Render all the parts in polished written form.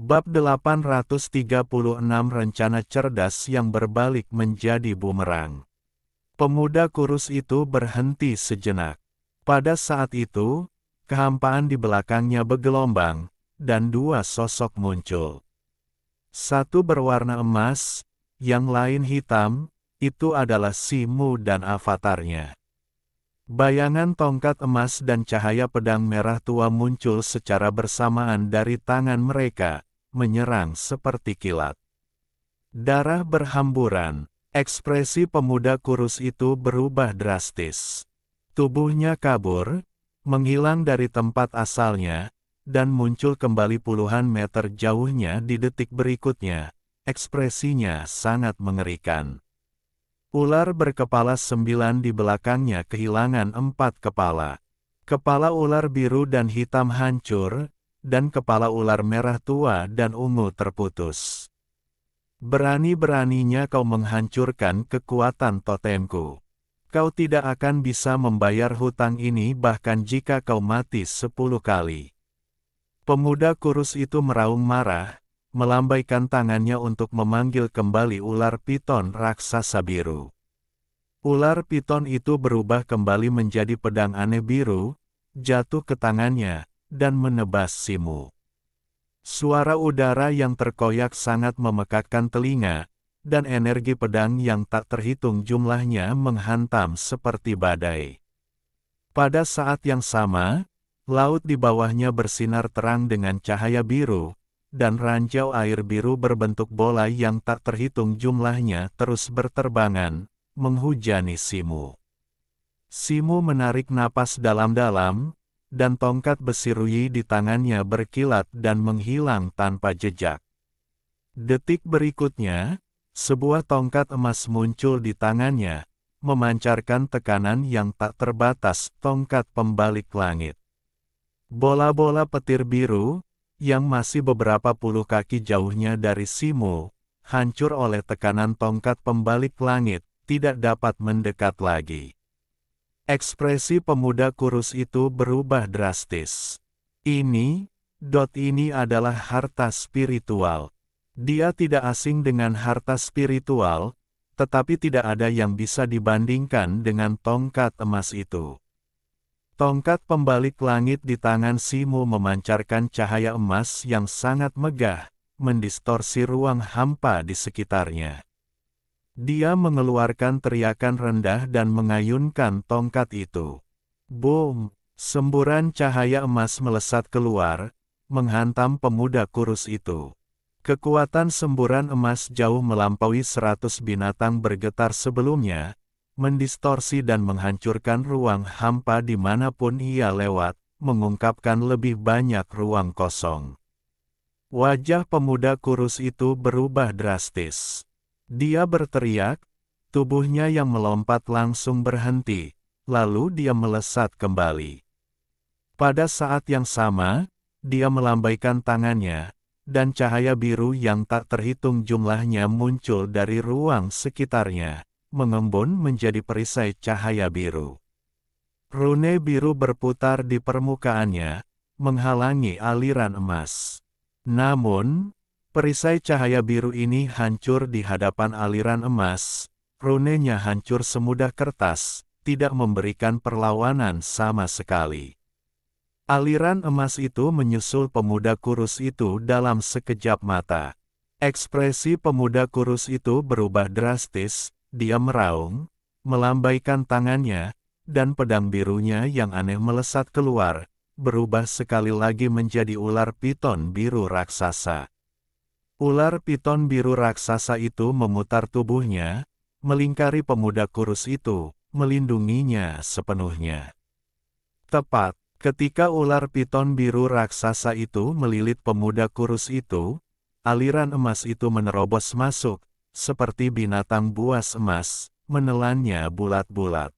Bab 836 Rencana cerdas yang berbalik menjadi bumerang. Pemuda kurus itu berhenti sejenak. Pada saat itu, kehampaan di belakangnya bergelombang, dan dua sosok muncul. Satu berwarna emas, yang lain hitam, itu adalah Si Mu dan avatarnya. Bayangan tongkat emas dan cahaya pedang merah tua muncul secara bersamaan dari tangan mereka, menyerang seperti kilat. Darah berhamburan, ekspresi pemuda kurus itu berubah drastis. Tubuhnya kabur, menghilang dari tempat asalnya, dan muncul kembali puluhan meter jauhnya di detik berikutnya. Ekspresinya sangat mengerikan. Ular berkepala 9 di belakangnya kehilangan 4 kepala. Kepala ular biru dan hitam hancur, dan kepala ular merah tua dan ungu terputus. Berani-beraninya kau menghancurkan kekuatan totemku. Kau tidak akan bisa membayar hutang ini bahkan jika kau mati 10 kali. Pemuda kurus itu meraung marah, melambaikan tangannya untuk memanggil kembali ular piton raksasa biru. Ular piton itu berubah kembali menjadi pedang aneh biru, jatuh ke tangannya, dan menebas Si Mu. Suara udara yang terkoyak sangat memekakkan telinga, dan energi pedang yang tak terhitung jumlahnya menghantam seperti badai. Pada saat yang sama, laut di bawahnya bersinar terang dengan cahaya biru, dan ranjau air biru berbentuk bola yang tak terhitung jumlahnya terus berterbangan, menghujani Si Mu. Si Mu menarik napas dalam-dalam, dan tongkat besi ruyi di tangannya berkilat dan menghilang tanpa jejak. Detik berikutnya, sebuah tongkat emas muncul di tangannya, memancarkan tekanan yang tak terbatas, tongkat pembalik langit. Bola-bola petir biru, yang masih beberapa puluh kaki jauhnya dari Si Mu, hancur oleh tekanan tongkat pembalik langit, tidak dapat mendekat lagi. Ekspresi pemuda kurus itu berubah drastis. Ini adalah harta spiritual. Dia tidak asing dengan harta spiritual, tetapi tidak ada yang bisa dibandingkan dengan tongkat emas itu. Tongkat pembalik langit di tangan Si Mu memancarkan cahaya emas yang sangat megah, mendistorsi ruang hampa di sekitarnya. Dia mengeluarkan teriakan rendah dan mengayunkan tongkat itu. Boom! Semburan cahaya emas melesat keluar, menghantam pemuda kurus itu. Kekuatan semburan emas jauh melampaui 100 binatang bergetar sebelumnya, mendistorsi dan menghancurkan ruang hampa dimanapun ia lewat, mengungkapkan lebih banyak ruang kosong. Wajah pemuda kurus itu berubah drastis. Dia berteriak, tubuhnya yang melompat langsung berhenti, lalu dia melesat kembali. Pada saat yang sama, dia melambaikan tangannya, dan cahaya biru yang tak terhitung jumlahnya muncul dari ruang sekitarnya, mengembun menjadi perisai cahaya biru. Rune biru berputar di permukaannya, menghalangi aliran emas. Namun, perisai cahaya biru ini hancur di hadapan aliran emas, runenya hancur semudah kertas, tidak memberikan perlawanan sama sekali. Aliran emas itu menyusul pemuda kurus itu dalam sekejap mata. Ekspresi pemuda kurus itu berubah drastis, dia meraung, melambaikan tangannya, dan pedang birunya yang aneh melesat keluar, berubah sekali lagi menjadi ular piton biru raksasa. Ular piton biru raksasa itu memutar tubuhnya, melingkari pemuda kurus itu, melindunginya sepenuhnya. Tepat ketika ular piton biru raksasa itu melilit pemuda kurus itu, aliran emas itu menerobos masuk, seperti binatang buas emas, menelannya bulat-bulat.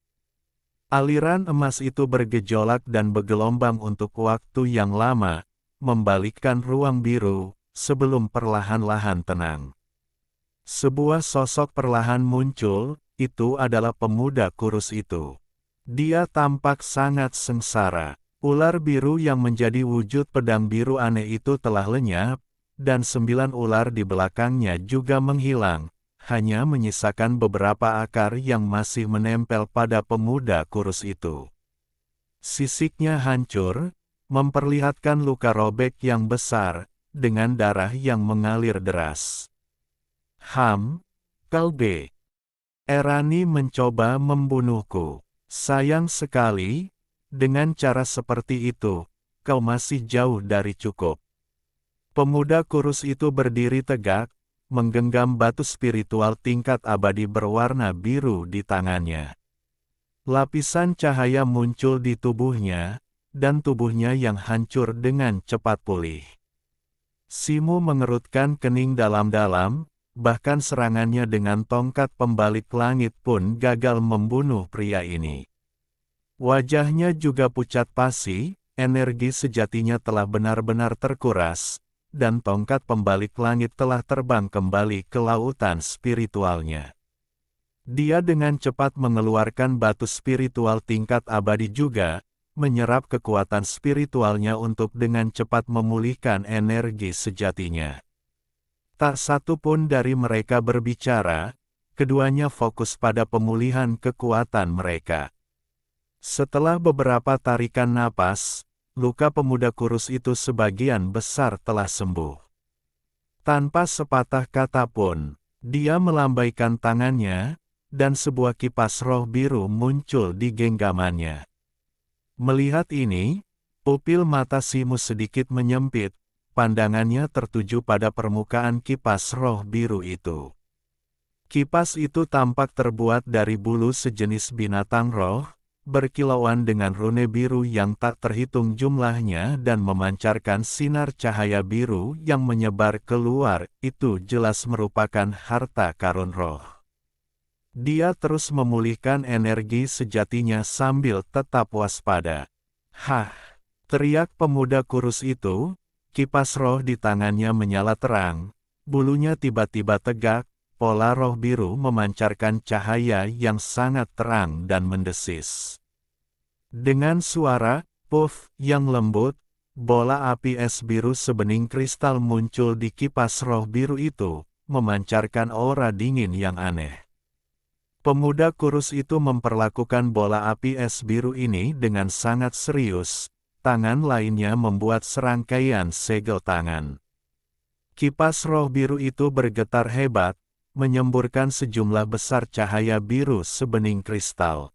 Aliran emas itu bergejolak dan bergelombang untuk waktu yang lama, membalikkan ruang biru, sebelum perlahan-lahan tenang. Sebuah sosok perlahan muncul, itu adalah pemuda kurus itu. Dia tampak sangat sengsara. Ular biru yang menjadi wujud pedang biru aneh itu telah lenyap, dan 9 ular di belakangnya juga menghilang, hanya menyisakan beberapa akar yang masih menempel pada pemuda kurus itu. Sisiknya hancur, memperlihatkan luka robek yang besar, dengan darah yang mengalir deras. Kalbe. Erani mencoba membunuhku. Sayang sekali, dengan cara seperti itu, kau masih jauh dari cukup. Pemuda kurus itu berdiri tegak, menggenggam batu spiritual tingkat abadi berwarna biru di tangannya. Lapisan cahaya muncul di tubuhnya, dan tubuhnya yang hancur dengan cepat pulih. Simu mengerutkan kening dalam-dalam, bahkan serangannya dengan tongkat pembalik langit pun gagal membunuh pria ini. Wajahnya juga pucat pasi, energi sejatinya telah benar-benar terkuras, dan tongkat pembalik langit telah terbang kembali ke lautan spiritualnya. Dia dengan cepat mengeluarkan batu spiritual tingkat abadi juga, menyerap kekuatan spiritualnya untuk dengan cepat memulihkan energi sejatinya. Tak satu pun dari mereka berbicara, keduanya fokus pada pemulihan kekuatan mereka. Setelah beberapa tarikan napas, luka pemuda kurus itu sebagian besar telah sembuh. Tanpa sepatah kata pun, dia melambaikan tangannya, dan sebuah kipas roh biru muncul di genggamannya. Melihat ini, pupil mata Simu sedikit menyempit, pandangannya tertuju pada permukaan kipas roh biru itu. Kipas itu tampak terbuat dari bulu sejenis binatang roh, berkilauan dengan rune biru yang tak terhitung jumlahnya dan memancarkan sinar cahaya biru yang menyebar keluar, itu jelas merupakan harta karun roh. Dia terus memulihkan energi sejatinya sambil tetap waspada. "Hah!" teriak pemuda kurus itu. Kipas roh di tangannya menyala terang, bulunya tiba-tiba tegak, pola roh biru memancarkan cahaya yang sangat terang dan mendesis. Dengan suara, puff, yang lembut, bola api es biru sebening kristal muncul di kipas roh biru itu, memancarkan aura dingin yang aneh. Pemuda kurus itu memperlakukan bola api es biru ini dengan sangat serius. Tangan lainnya membuat serangkaian segel tangan. Kipas roh biru itu bergetar hebat, menyemburkan sejumlah besar cahaya biru sebening kristal.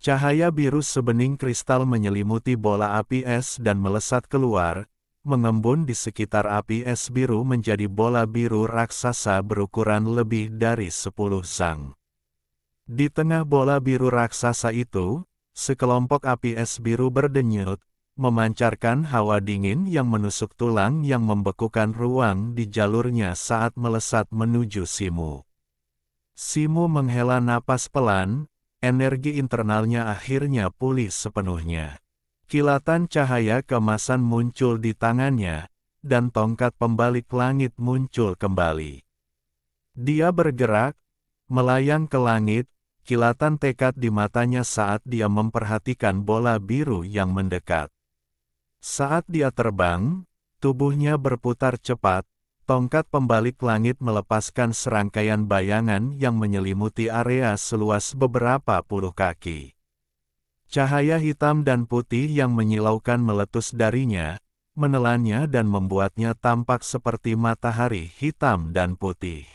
Cahaya biru sebening kristal menyelimuti bola api es dan melesat keluar, mengembun di sekitar api es biru menjadi bola biru raksasa berukuran lebih dari 10 zang. Di tengah bola biru raksasa itu, sekelompok api es biru berdenyut, memancarkan hawa dingin yang menusuk tulang yang membekukan ruang di jalurnya saat melesat menuju Simu. Simu menghela napas pelan, energi internalnya akhirnya pulih sepenuhnya. Kilatan cahaya keemasan muncul di tangannya, dan tongkat pembalik langit muncul kembali. Dia bergerak, melayang ke langit, kilatan tekad di matanya saat dia memperhatikan bola biru yang mendekat. Saat dia terbang, tubuhnya berputar cepat, tongkat pembalik langit melepaskan serangkaian bayangan yang menyelimuti area seluas beberapa puluh kaki. Cahaya hitam dan putih yang menyilaukan meletus darinya, menelannya dan membuatnya tampak seperti matahari hitam dan putih.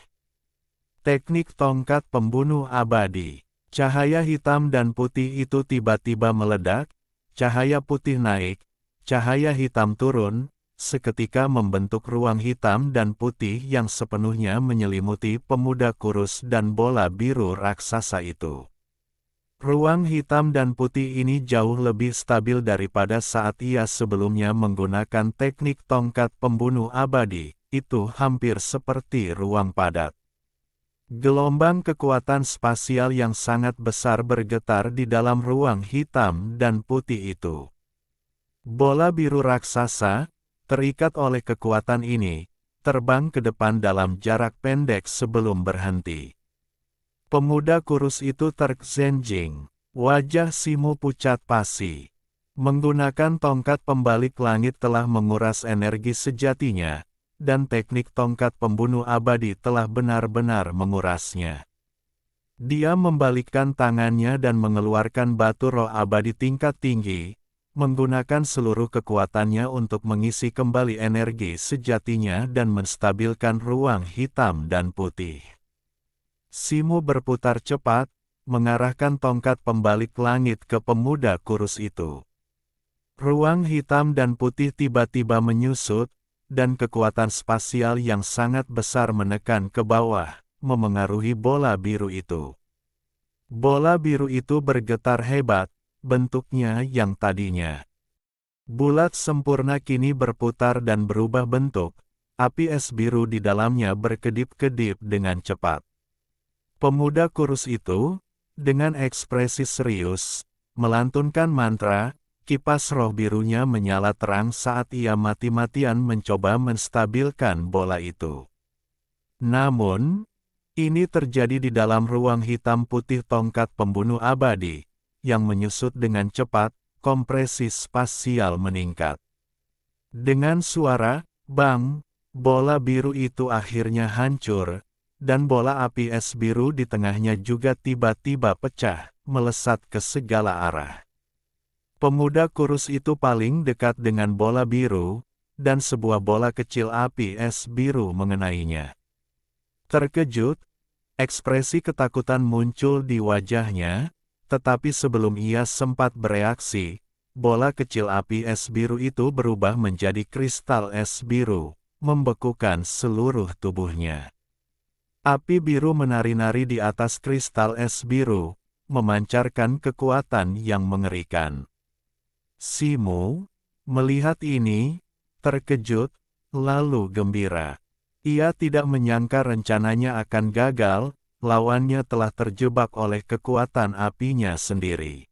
Teknik tongkat pembunuh abadi. Cahaya hitam dan putih itu tiba-tiba meledak, cahaya putih naik, cahaya hitam turun, seketika membentuk ruang hitam dan putih yang sepenuhnya menyelimuti pemuda kurus dan bola biru raksasa itu. Ruang hitam dan putih ini jauh lebih stabil daripada saat ia sebelumnya menggunakan teknik tongkat pembunuh abadi, itu hampir seperti ruang padat. Gelombang kekuatan spasial yang sangat besar bergetar di dalam ruang hitam dan putih itu. Bola biru raksasa, terikat oleh kekuatan ini, terbang ke depan dalam jarak pendek sebelum berhenti. Pemuda kurus itu terksenjing, wajah Simu pucat pasi. Menggunakan tongkat pembalik langit telah menguras energi sejatinya, dan teknik tongkat pembunuh abadi telah benar-benar mengurasnya. Dia membalikkan tangannya dan mengeluarkan batu roh abadi tingkat tinggi, menggunakan seluruh kekuatannya untuk mengisi kembali energi sejatinya dan menstabilkan ruang hitam dan putih. Simu berputar cepat, mengarahkan tongkat pembalik langit ke pemuda kurus itu. Ruang hitam dan putih tiba-tiba menyusut, dan kekuatan spasial yang sangat besar menekan ke bawah, memengaruhi bola biru itu. Bola biru itu bergetar hebat, bentuknya yang tadinya bulat sempurna kini berputar dan berubah bentuk, api es biru di dalamnya berkedip-kedip dengan cepat. Pemuda kurus itu, dengan ekspresi serius, melantunkan mantra, kipas roh birunya menyala terang saat ia mati-matian mencoba menstabilkan bola itu. Namun, ini terjadi di dalam ruang hitam putih tongkat pembunuh abadi, yang menyusut dengan cepat, kompresi spasial meningkat. Dengan suara, bang, bola biru itu akhirnya hancur, dan bola api es biru di tengahnya juga tiba-tiba pecah, melesat ke segala arah. Pemuda kurus itu paling dekat dengan bola biru, dan sebuah bola kecil api es biru mengenainya. Terkejut, ekspresi ketakutan muncul di wajahnya, tetapi sebelum ia sempat bereaksi, bola kecil api es biru itu berubah menjadi kristal es biru, membekukan seluruh tubuhnya. Api biru menari-nari di atas kristal es biru, memancarkan kekuatan yang mengerikan. Simu, melihat ini, terkejut, lalu gembira. Ia tidak menyangka rencananya akan gagal, lawannya telah terjebak oleh kekuatan apinya sendiri.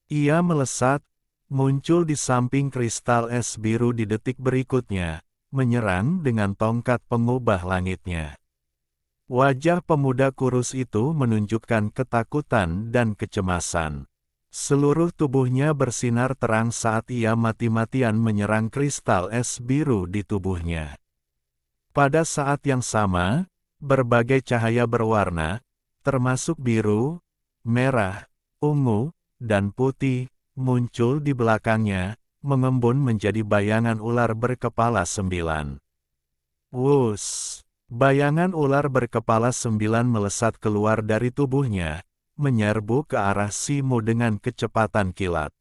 Ia melesat, muncul di samping kristal es biru di detik berikutnya, menyerang dengan tongkat pengubah langitnya. Wajah pemuda kurus itu menunjukkan ketakutan dan kecemasan. Seluruh tubuhnya bersinar terang saat ia mati-matian menyerang kristal es biru di tubuhnya. Pada saat yang sama, berbagai cahaya berwarna, termasuk biru, merah, ungu, dan putih, muncul di belakangnya, mengembun menjadi bayangan ular berkepala 9. Wus! Bayangan ular berkepala 9 melesat keluar dari tubuhnya, menyerbu ke arah Simu dengan kecepatan kilat.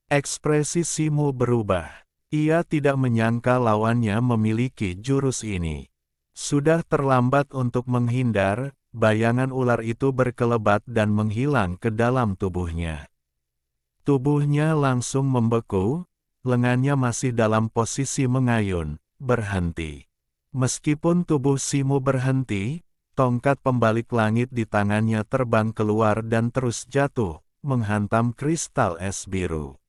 Ekspresi Simu berubah. Ia tidak menyangka lawannya memiliki jurus ini. Sudah terlambat untuk menghindar, bayangan ular itu berkelebat dan menghilang ke dalam tubuhnya. Tubuhnya langsung membeku, lengannya masih dalam posisi mengayun, berhenti. Meskipun tubuh Simu berhenti, tongkat pembalik langit di tangannya terbang keluar dan terus jatuh, menghantam kristal es biru.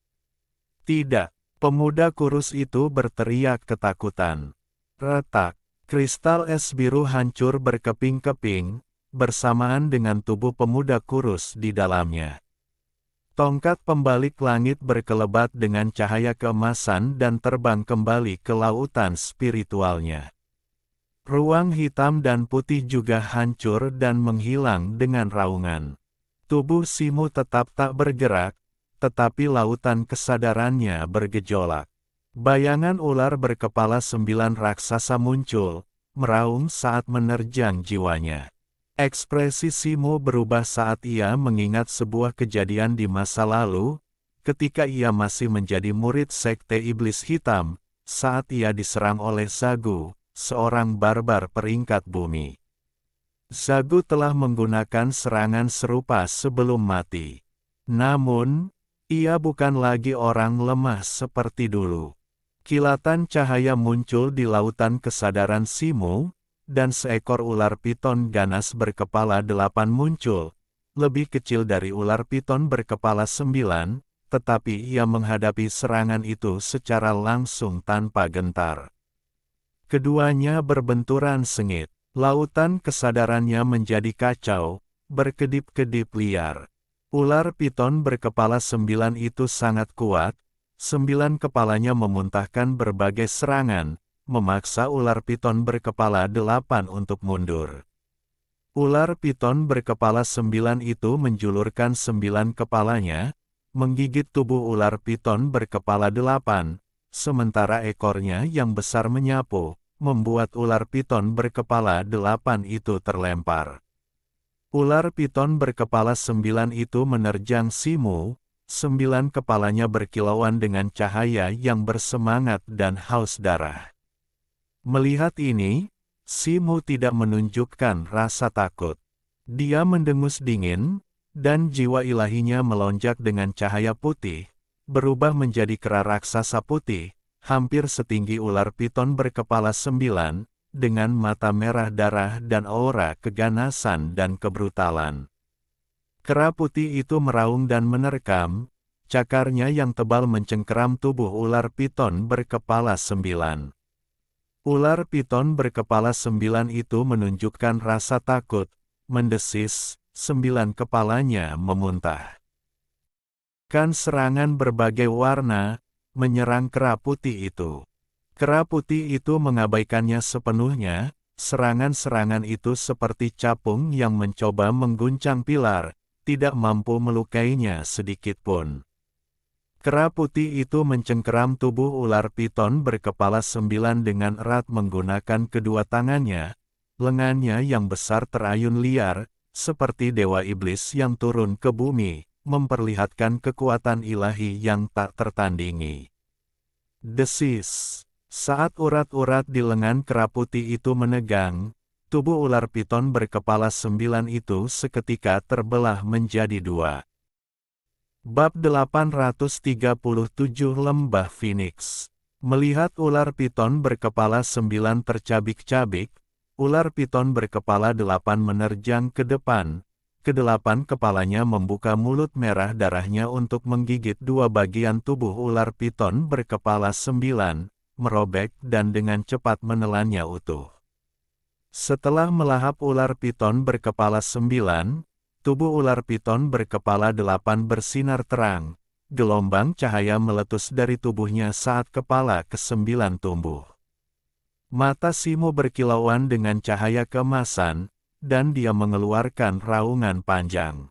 Tidak, pemuda kurus itu berteriak ketakutan. Retak, kristal es biru hancur berkeping-keping, bersamaan dengan tubuh pemuda kurus di dalamnya. Tongkat pembalik langit berkelebat dengan cahaya keemasan dan terbang kembali ke lautan spiritualnya. Ruang hitam dan putih juga hancur dan menghilang dengan raungan. Tubuh Simu tetap tak bergerak, tetapi lautan kesadarannya bergejolak. Bayangan ular berkepala 9 raksasa muncul, meraung saat menerjang jiwanya. Ekspresi Simu berubah saat ia mengingat sebuah kejadian di masa lalu, ketika ia masih menjadi murid Sekte Iblis Hitam, saat ia diserang oleh Zagu, seorang barbar peringkat bumi. Zagu telah menggunakan serangan serupa sebelum mati. Namun, ia bukan lagi orang lemah seperti dulu. Kilatan cahaya muncul di lautan kesadaran Simu, dan seekor ular piton ganas berkepala 8 muncul, lebih kecil dari ular piton berkepala 9, tetapi ia menghadapi serangan itu secara langsung tanpa gentar. Keduanya berbenturan sengit. Lautan kesadarannya menjadi kacau, berkedip-kedip liar. Ular piton berkepala 9 itu sangat kuat, 9 kepalanya memuntahkan berbagai serangan, memaksa ular piton berkepala 8 untuk mundur. Ular piton berkepala 9 itu menjulurkan 9 kepalanya, menggigit tubuh ular piton berkepala 8, sementara ekornya yang besar menyapu, membuat ular piton berkepala 8 itu terlempar. Ular piton berkepala 9 itu menerjang Simu, 9 kepalanya berkilauan dengan cahaya yang bersemangat dan haus darah. Melihat ini, Simu tidak menunjukkan rasa takut. Dia mendengus dingin, dan jiwa ilahinya melonjak dengan cahaya putih, berubah menjadi kera raksasa putih, hampir setinggi ular piton berkepala 9, dengan mata merah darah dan aura keganasan dan kebrutalan. Kera putih itu meraung dan menerkam, cakarnya yang tebal mencengkeram tubuh ular piton berkepala 9. Ular piton berkepala 9 itu menunjukkan rasa takut, mendesis, 9 kepalanya memuntah. Kan serangan berbagai warna, menyerang kera putih itu. Kera putih itu mengabaikannya sepenuhnya, serangan-serangan itu seperti capung yang mencoba mengguncang pilar, tidak mampu melukainya sedikitpun. Kera putih itu mencengkeram tubuh ular piton berkepala 9 dengan erat menggunakan kedua tangannya, lengannya yang besar terayun liar, seperti dewa iblis yang turun ke bumi, memperlihatkan kekuatan ilahi yang tak tertandingi. Desis. Saat urat-urat di lengan kera putih itu menegang, tubuh ular piton berkepala 9 itu seketika terbelah menjadi 2. Bab 837 Lembah Phoenix. Melihat ular piton berkepala 9 tercabik-cabik, ular piton berkepala 8 menerjang ke depan, ke-8 kepalanya membuka mulut merah darahnya untuk menggigit 2 bagian tubuh ular piton berkepala 9, merobek dan dengan cepat menelannya utuh. Setelah melahap ular piton berkepala 9, tubuh ular piton berkepala 8 bersinar terang, gelombang cahaya meletus dari tubuhnya saat kepala ke-9 tumbuh. Mata Simu berkilauan dengan cahaya keemasan, dan dia mengeluarkan raungan panjang.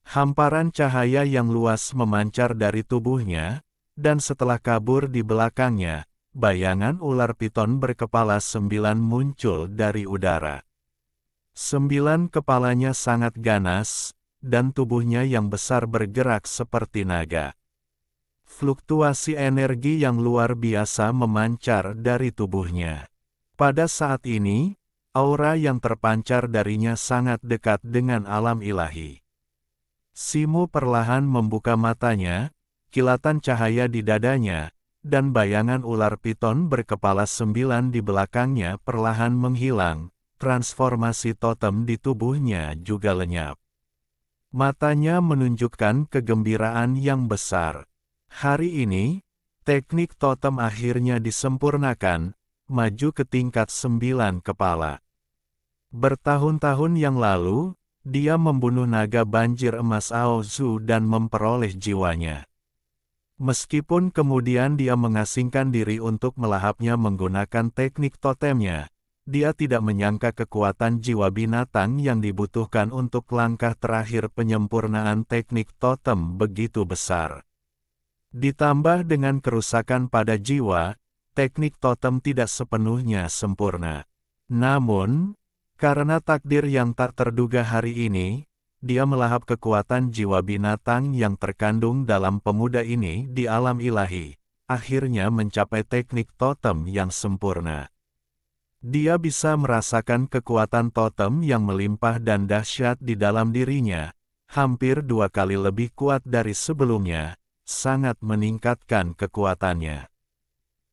Hamparan cahaya yang luas memancar dari tubuhnya, dan setelah kabur di belakangnya, bayangan ular piton berkepala 9 muncul dari udara. 9 kepalanya sangat ganas, dan tubuhnya yang besar bergerak seperti naga. Fluktuasi energi yang luar biasa memancar dari tubuhnya. Pada saat ini, aura yang terpancar darinya sangat dekat dengan alam ilahi. Simu perlahan membuka matanya, kilatan cahaya di dadanya, dan bayangan ular piton berkepala 9 di belakangnya perlahan menghilang, transformasi totem di tubuhnya juga lenyap. Matanya menunjukkan kegembiraan yang besar. Hari ini, teknik totem akhirnya disempurnakan, maju ke tingkat 9 kepala. Bertahun-tahun yang lalu, dia membunuh naga banjir emas Aozu dan memperoleh jiwanya. Meskipun kemudian dia mengasingkan diri untuk melahapnya menggunakan teknik totemnya, dia tidak menyangka kekuatan jiwa binatang yang dibutuhkan untuk langkah terakhir penyempurnaan teknik totem begitu besar. Ditambah dengan kerusakan pada jiwa, teknik totem tidak sepenuhnya sempurna. Namun, karena takdir yang tak terduga hari ini, dia melahap kekuatan jiwa binatang yang terkandung dalam pemuda ini di alam ilahi, akhirnya mencapai teknik totem yang sempurna. Dia bisa merasakan kekuatan totem yang melimpah dan dahsyat di dalam dirinya, hampir 2 kali lebih kuat dari sebelumnya, sangat meningkatkan kekuatannya.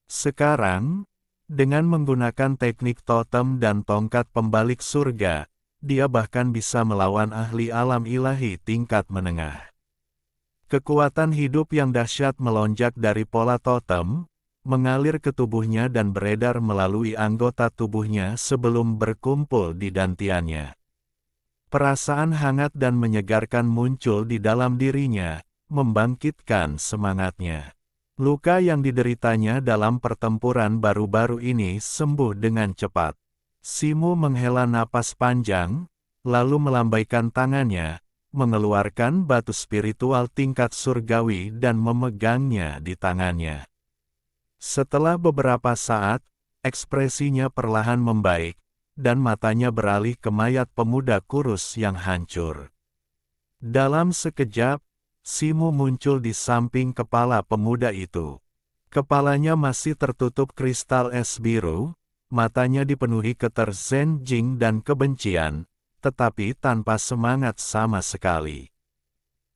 Sekarang, dengan menggunakan teknik totem dan tongkat pembalik surga, dia bahkan bisa melawan ahli alam ilahi tingkat menengah. Kekuatan hidup yang dahsyat melonjak dari pola totem, mengalir ke tubuhnya dan beredar melalui anggota tubuhnya sebelum berkumpul di dantiannya. Perasaan hangat dan menyegarkan muncul di dalam dirinya, membangkitkan semangatnya. Luka yang dideritanya dalam pertempuran baru-baru ini sembuh dengan cepat. Simo menghela napas panjang, lalu melambaikan tangannya, mengeluarkan batu spiritual tingkat surgawi dan memegangnya di tangannya. Setelah beberapa saat, ekspresinya perlahan membaik, dan matanya beralih ke mayat pemuda kurus yang hancur. Dalam sekejap, Simo muncul di samping kepala pemuda itu. Kepalanya masih tertutup kristal es biru, matanya dipenuhi keterzenjing dan kebencian, tetapi tanpa semangat sama sekali.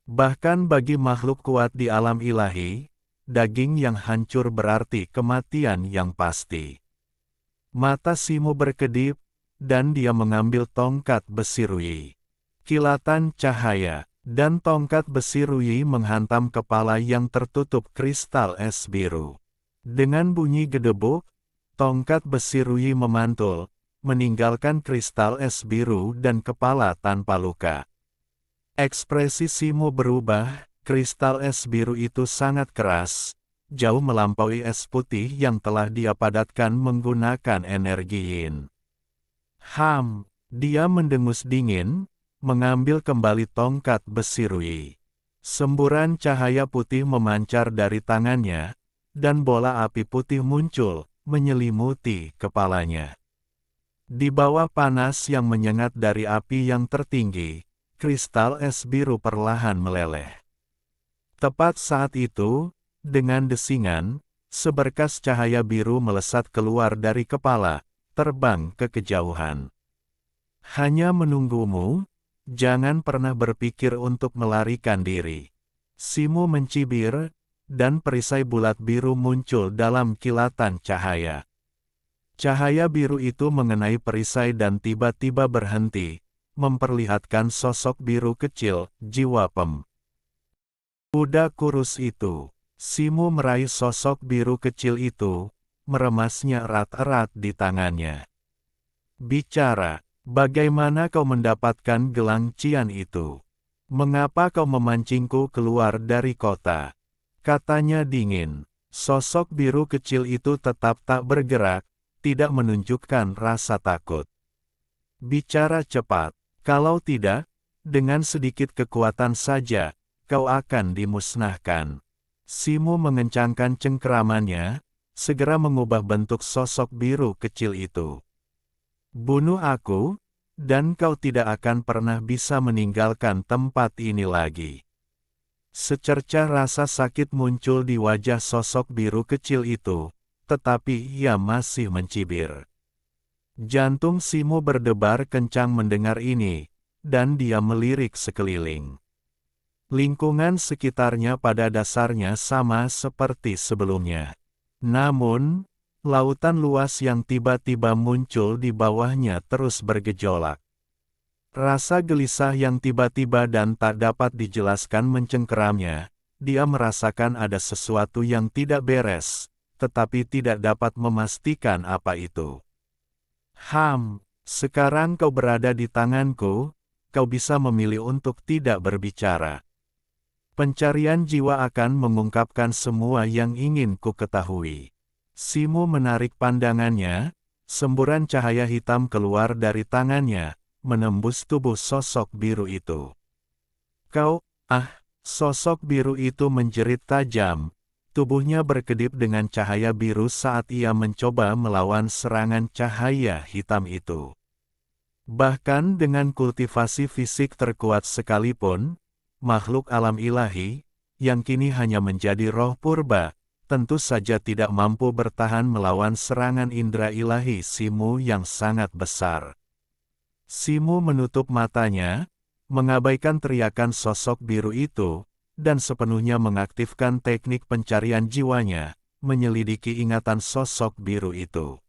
Bahkan bagi makhluk kuat di alam ilahi, daging yang hancur berarti kematian yang pasti. Mata Simo berkedip, dan dia mengambil tongkat besi Rui. Kilatan cahaya dan tongkat besi Rui menghantam kepala yang tertutup kristal es biru. Dengan bunyi gedebuk, tongkat besi Rui memantul, meninggalkan kristal es biru dan kepala tanpa luka. Ekspresi Simo berubah, kristal es biru itu sangat keras, jauh melampaui es putih yang telah dia padatkan menggunakan energi yin. Dia mendengus dingin, mengambil kembali tongkat besi Rui. Semburan cahaya putih memancar dari tangannya, dan bola api putih muncul, menyelimuti kepalanya. Di bawah panas yang menyengat dari api yang tertinggi, kristal es biru perlahan meleleh. Tepat saat itu, dengan desingan, seberkas cahaya biru melesat keluar dari kepala, terbang ke kejauhan. Hanya menunggumu, jangan pernah berpikir untuk melarikan diri. Simo mencibir, dan perisai bulat biru muncul dalam kilatan cahaya. Cahaya biru itu mengenai perisai dan tiba-tiba berhenti, memperlihatkan sosok biru kecil, jiwa pemuda kurus itu. Simo meraih sosok biru kecil itu, meremasnya erat-erat di tangannya. Bicara. Bagaimana kau mendapatkan gelang cian itu? Mengapa kau memancingku keluar dari kota? Katanya dingin. Sosok biru kecil itu tetap tak bergerak, tidak menunjukkan rasa takut. Bicara cepat, kalau tidak, dengan sedikit kekuatan saja, kau akan dimusnahkan. Simo mengencangkan cengkeramannya, segera mengubah bentuk sosok biru kecil itu. Bunuh aku, dan kau tidak akan pernah bisa meninggalkan tempat ini lagi. Secercah rasa sakit muncul di wajah sosok biru kecil itu, tetapi ia masih mencibir. Jantung Simo berdebar kencang mendengar ini, dan dia melirik sekeliling. Lingkungan sekitarnya pada dasarnya sama seperti sebelumnya. Namun, lautan luas yang tiba-tiba muncul di bawahnya terus bergejolak. Rasa gelisah yang tiba-tiba dan tak dapat dijelaskan mencengkeramnya. Dia merasakan ada sesuatu yang tidak beres, tetapi tidak dapat memastikan apa itu. Sekarang kau berada di tanganku, kau bisa memilih untuk tidak berbicara. Pencarian jiwa akan mengungkapkan semua yang ingin ku ketahui. Simo menarik pandangannya, semburan cahaya hitam keluar dari tangannya, menembus tubuh sosok biru itu. Sosok biru itu menjerit tajam, tubuhnya berkedip dengan cahaya biru saat ia mencoba melawan serangan cahaya hitam itu. Bahkan dengan kultivasi fisik terkuat sekalipun, makhluk alam ilahi, yang kini hanya menjadi roh purba, tentu saja tidak mampu bertahan melawan serangan indera ilahi Simo yang sangat besar. Simo menutup matanya, mengabaikan teriakan sosok biru itu, dan sepenuhnya mengaktifkan teknik pencarian jiwanya, menyelidiki ingatan sosok biru itu.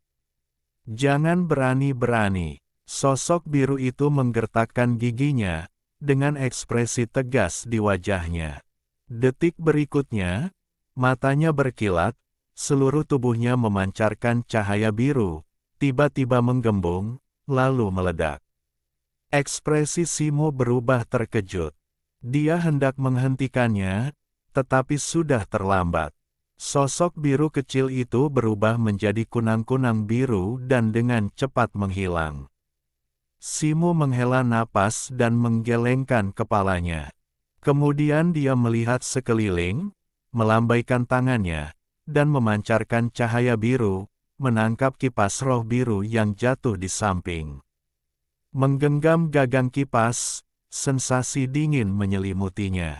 Jangan berani-berani, sosok biru itu menggertakkan giginya, dengan ekspresi tegas di wajahnya. Detik berikutnya, matanya berkilat, seluruh tubuhnya memancarkan cahaya biru, tiba-tiba menggembung, lalu meledak. Ekspresi Simo berubah terkejut. Dia hendak menghentikannya, tetapi sudah terlambat. Sosok biru kecil itu berubah menjadi kunang-kunang biru dan dengan cepat menghilang. Simo menghela napas dan menggelengkan kepalanya. Kemudian dia melihat sekeliling, melambaikan tangannya, dan memancarkan cahaya biru, menangkap kipas roh biru yang jatuh di samping. Menggenggam gagang kipas, sensasi dingin menyelimutinya.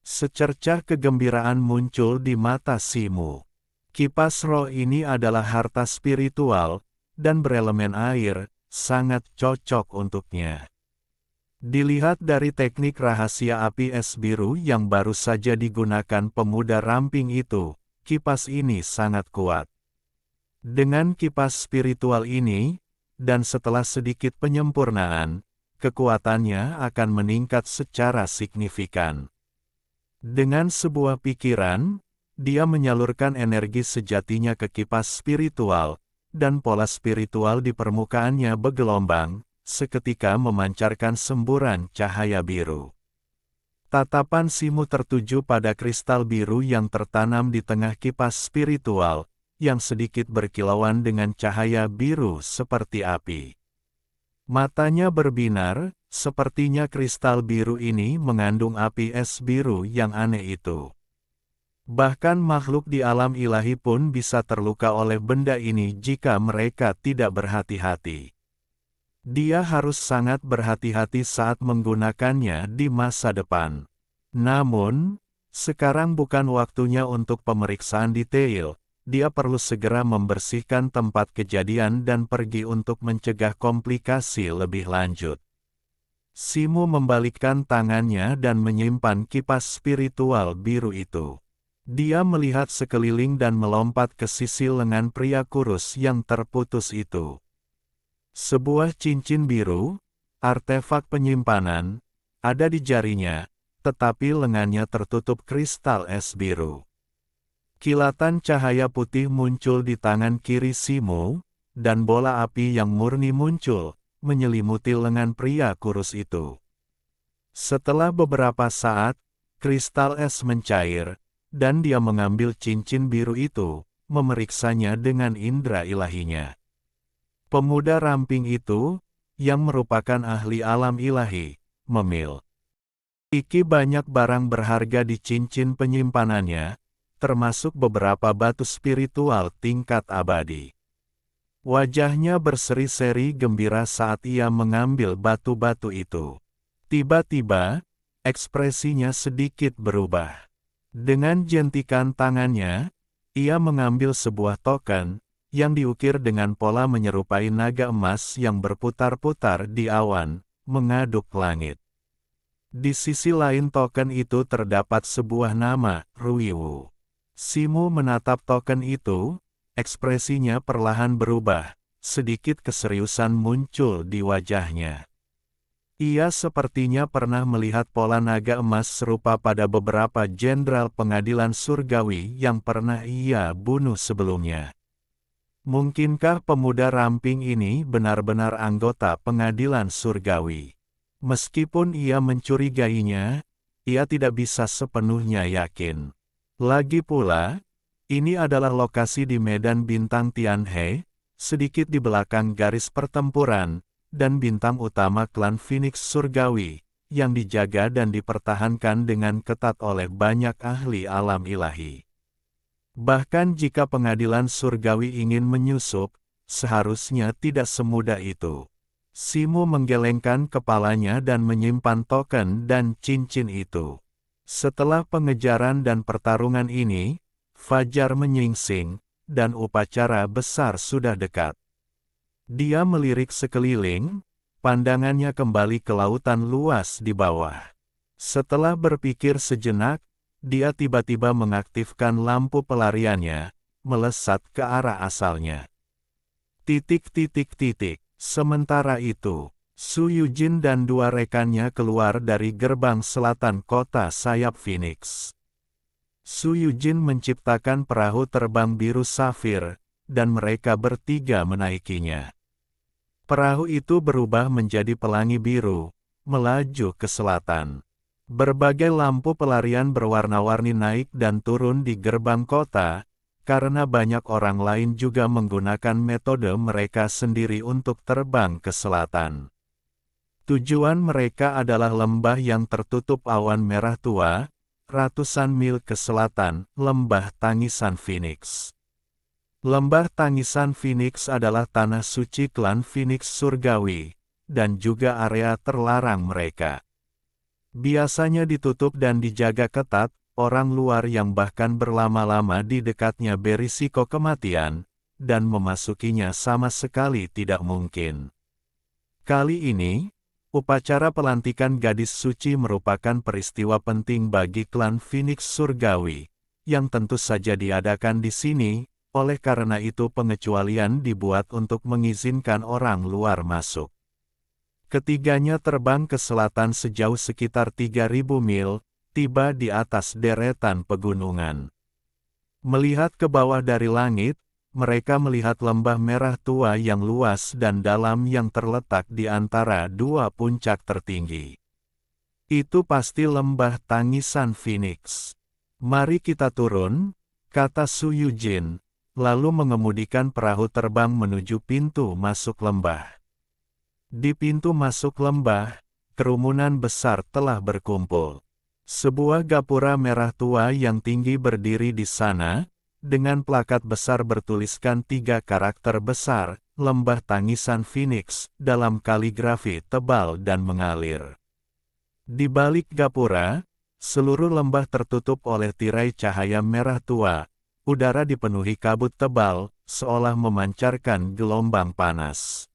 Secercah kegembiraan muncul di mata Simo. Kipas roh ini adalah harta spiritual, dan berelemen air, sangat cocok untuknya. Dilihat dari teknik rahasia api es biru yang baru saja digunakan pemuda ramping itu, kipas ini sangat kuat. Dengan kipas spiritual ini, dan setelah sedikit penyempurnaan, kekuatannya akan meningkat secara signifikan. Dengan sebuah pikiran, dia menyalurkan energi sejatinya ke kipas spiritual, dan pola spiritual di permukaannya bergelombang, seketika memancarkan semburan cahaya biru. Tatapan Simo tertuju pada kristal biru yang tertanam di tengah kipas spiritual, yang sedikit berkilauan dengan cahaya biru seperti api. Matanya berbinar, sepertinya kristal biru ini mengandung api es biru yang aneh itu. Bahkan makhluk di alam ilahi pun bisa terluka oleh benda ini jika mereka tidak berhati-hati. Dia harus sangat berhati-hati saat menggunakannya di masa depan. Namun, sekarang bukan waktunya untuk pemeriksaan detail. Dia perlu segera membersihkan tempat kejadian dan pergi untuk mencegah komplikasi lebih lanjut. Simo membalikkan tangannya dan menyimpan kipas spiritual biru itu. Dia melihat sekeliling dan melompat ke sisi lengan pria kurus yang terputus itu. Sebuah cincin biru, artefak penyimpanan, ada di jarinya, tetapi lengannya tertutup kristal es biru. Kilatan cahaya putih muncul di tangan kiri Simo, dan bola api yang murni muncul, menyelimuti lengan pria kurus itu. Setelah beberapa saat, kristal es mencair, dan dia mengambil cincin biru itu, memeriksanya dengan indera ilahinya. Pemuda ramping itu, yang merupakan ahli alam ilahi, memiliki banyak barang berharga di cincin penyimpanannya, termasuk beberapa batu spiritual tingkat abadi. Wajahnya berseri-seri gembira saat ia mengambil batu-batu itu. Tiba-tiba, ekspresinya sedikit berubah. Dengan jentikan tangannya, ia mengambil sebuah token, yang diukir dengan pola menyerupai naga emas yang berputar-putar di awan, mengaduk langit. Di sisi lain token itu terdapat sebuah nama, Ruiwu. Simo menatap token itu, ekspresinya perlahan berubah, sedikit keseriusan muncul di wajahnya. Ia sepertinya pernah melihat pola naga emas serupa pada beberapa jenderal pengadilan surgawi yang pernah ia bunuh sebelumnya. Mungkinkah pemuda ramping ini benar-benar anggota pengadilan surgawi? Meskipun ia mencurigainya, ia tidak bisa sepenuhnya yakin. Lagi pula, ini adalah lokasi di Medan Bintang Tianhe, sedikit di belakang garis pertempuran, dan bintang utama klan Phoenix Surgawi, yang dijaga dan dipertahankan dengan ketat oleh banyak ahli alam ilahi. Bahkan jika pengadilan surgawi ingin menyusup, seharusnya tidak semudah itu. Simo menggelengkan kepalanya dan menyimpan token dan cincin itu. Setelah pengejaran dan pertarungan ini, fajar menyingsing, dan upacara besar sudah dekat. Dia melirik sekeliling, pandangannya kembali ke lautan luas di bawah. Setelah berpikir sejenak, dia tiba-tiba mengaktifkan lampu pelariannya, melesat ke arah asalnya. Sementara itu, Su Yujin dan dua rekannya keluar dari gerbang selatan kota sayap Phoenix. Su Yujin menciptakan perahu terbang biru safir, dan mereka bertiga menaikinya. Perahu itu berubah menjadi pelangi biru, melaju ke selatan. Berbagai lampu pelarian berwarna-warni naik dan turun di gerbang kota, karena banyak orang lain juga menggunakan metode mereka sendiri untuk terbang ke selatan. Tujuan mereka adalah lembah yang tertutup awan merah tua, ratusan mil ke selatan, Lembah Tangisan Phoenix. Lembah Tangisan Phoenix adalah tanah suci klan Phoenix Surgawi, dan juga area terlarang mereka. Biasanya ditutup dan dijaga ketat, orang luar yang bahkan berlama-lama di dekatnya berisiko kematian, dan memasukinya sama sekali tidak mungkin. Kali ini, upacara pelantikan gadis suci merupakan peristiwa penting bagi klan Phoenix Surgawi, yang tentu saja diadakan di sini, oleh karena itu pengecualian dibuat untuk mengizinkan orang luar masuk. Ketiganya terbang ke selatan sejauh sekitar 3.000 mil, tiba di atas deretan pegunungan. Melihat ke bawah dari langit, mereka melihat lembah merah tua yang luas dan dalam yang terletak di antara dua puncak tertinggi. Itu pasti lembah Tangisan Phoenix. Mari kita turun, kata Su Yujin, lalu mengemudikan perahu terbang menuju pintu masuk lembah. Di pintu masuk lembah, kerumunan besar telah berkumpul. Sebuah gapura merah tua yang tinggi berdiri di sana, dengan plakat besar bertuliskan 3 karakter besar, Lembah Tangisan Phoenix, dalam kaligrafi tebal dan mengalir. Di balik gapura, seluruh lembah tertutup oleh tirai cahaya merah tua, udara dipenuhi kabut tebal, seolah memancarkan gelombang panas.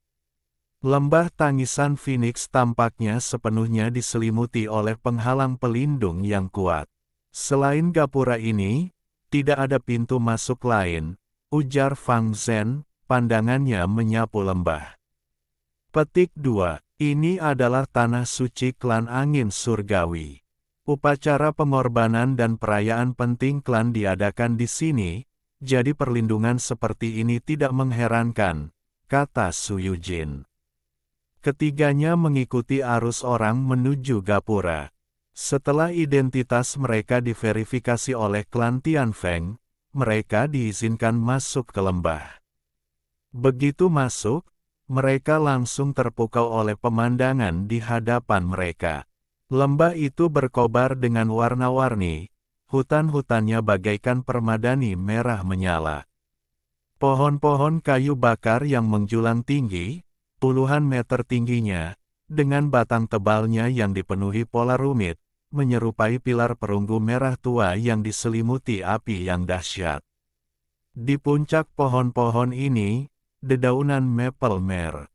Lembah Tangisan Phoenix tampaknya sepenuhnya diselimuti oleh penghalang pelindung yang kuat. Selain gapura ini, tidak ada pintu masuk lain, ujar Fang Zhen, pandangannya menyapu lembah. Petik 2. Ini adalah tanah suci klan angin surgawi. Upacara pengorbanan dan perayaan penting klan diadakan di sini, jadi perlindungan seperti ini tidak mengherankan, kata Su Yujin. Ketiganya mengikuti arus orang menuju gapura. Setelah identitas mereka diverifikasi oleh klan Tianfeng, mereka diizinkan masuk ke lembah. Begitu masuk, mereka langsung terpukau oleh pemandangan di hadapan mereka. Lembah itu berkobar dengan warna-warni, hutan-hutannya bagaikan permadani merah menyala. Pohon-pohon kayu bakar yang menjulang tinggi, puluhan meter tingginya, dengan batang tebalnya yang dipenuhi pola rumit, menyerupai pilar perunggu merah tua yang diselimuti api yang dahsyat. Di puncak pohon-pohon ini, dedaunan maple merah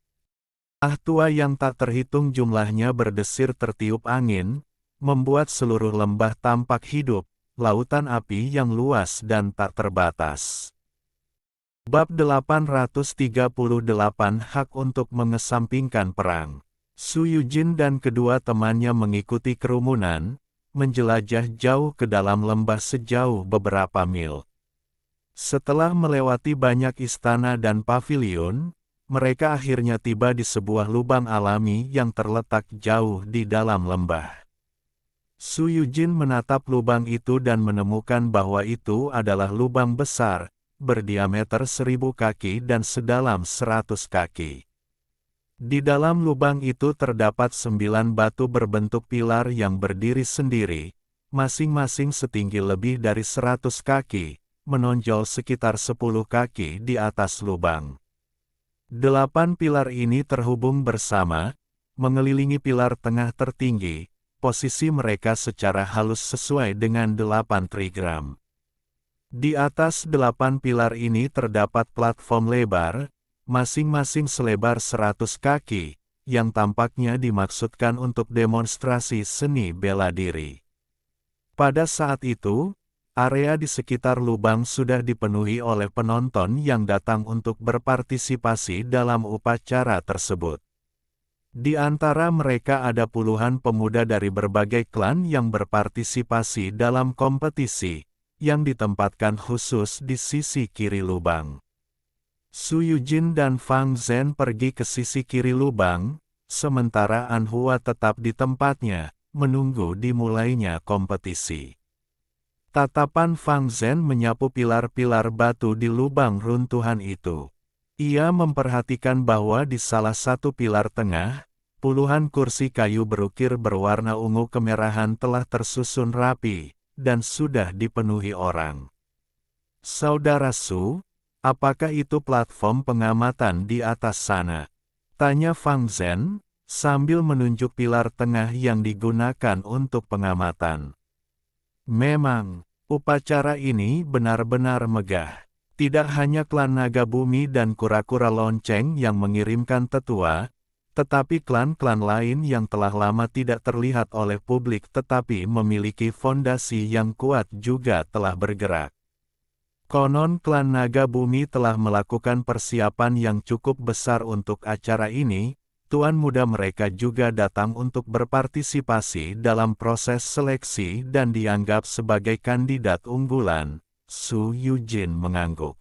tua yang tak terhitung jumlahnya berdesir tertiup angin, membuat seluruh lembah tampak hidup, lautan api yang luas dan tak terbatas. Bab 838 Hak untuk mengesampingkan perang. Su Yujin dan kedua temannya mengikuti kerumunan, menjelajah jauh ke dalam lembah sejauh beberapa mil. Setelah melewati banyak istana dan pavilion, mereka akhirnya tiba di sebuah lubang alami yang terletak jauh di dalam lembah. Su Yujin menatap lubang itu dan menemukan bahwa itu adalah lubang besar, berdiameter 1000 kaki dan sedalam 100 kaki. Di dalam lubang itu terdapat 9 batu berbentuk pilar yang berdiri sendiri, masing-masing setinggi lebih dari 100 kaki, menonjol sekitar 10 kaki di atas lubang. 8 pilar ini terhubung bersama, mengelilingi pilar tengah tertinggi, posisi mereka secara halus sesuai dengan 8 trigram. Di atas 8 pilar ini terdapat platform lebar, masing-masing selebar 100 kaki, yang tampaknya dimaksudkan untuk demonstrasi seni bela diri. Pada saat itu, area di sekitar lubang sudah dipenuhi oleh penonton yang datang untuk berpartisipasi dalam upacara tersebut. Di antara mereka ada puluhan pemuda dari berbagai klan yang berpartisipasi dalam kompetisi, yang ditempatkan khusus di sisi kiri lubang. Su Yujin dan Fang Zhen pergi ke sisi kiri lubang, sementara Anhua tetap di tempatnya, menunggu dimulainya kompetisi. Tatapan Fang Zhen menyapu pilar-pilar batu di lubang runtuhan itu. Ia memperhatikan bahwa di salah satu pilar tengah, puluhan kursi kayu berukir berwarna ungu kemerahan telah tersusun rapi, dan sudah dipenuhi orang. Saudara Su, apakah itu platform pengamatan di atas sana? Tanya Fang Zhen, sambil menunjuk pilar tengah yang digunakan untuk pengamatan. Memang, upacara ini benar-benar megah. Tidak hanya klan naga bumi dan kura-kura lonceng yang mengirimkan tetua, tetapi klan-klan lain yang telah lama tidak terlihat oleh publik tetapi memiliki fondasi yang kuat juga telah bergerak. Konon klan naga bumi telah melakukan persiapan yang cukup besar untuk acara ini. Tuan muda mereka juga datang untuk berpartisipasi dalam proses seleksi dan dianggap sebagai kandidat unggulan. Su Yujin mengangguk.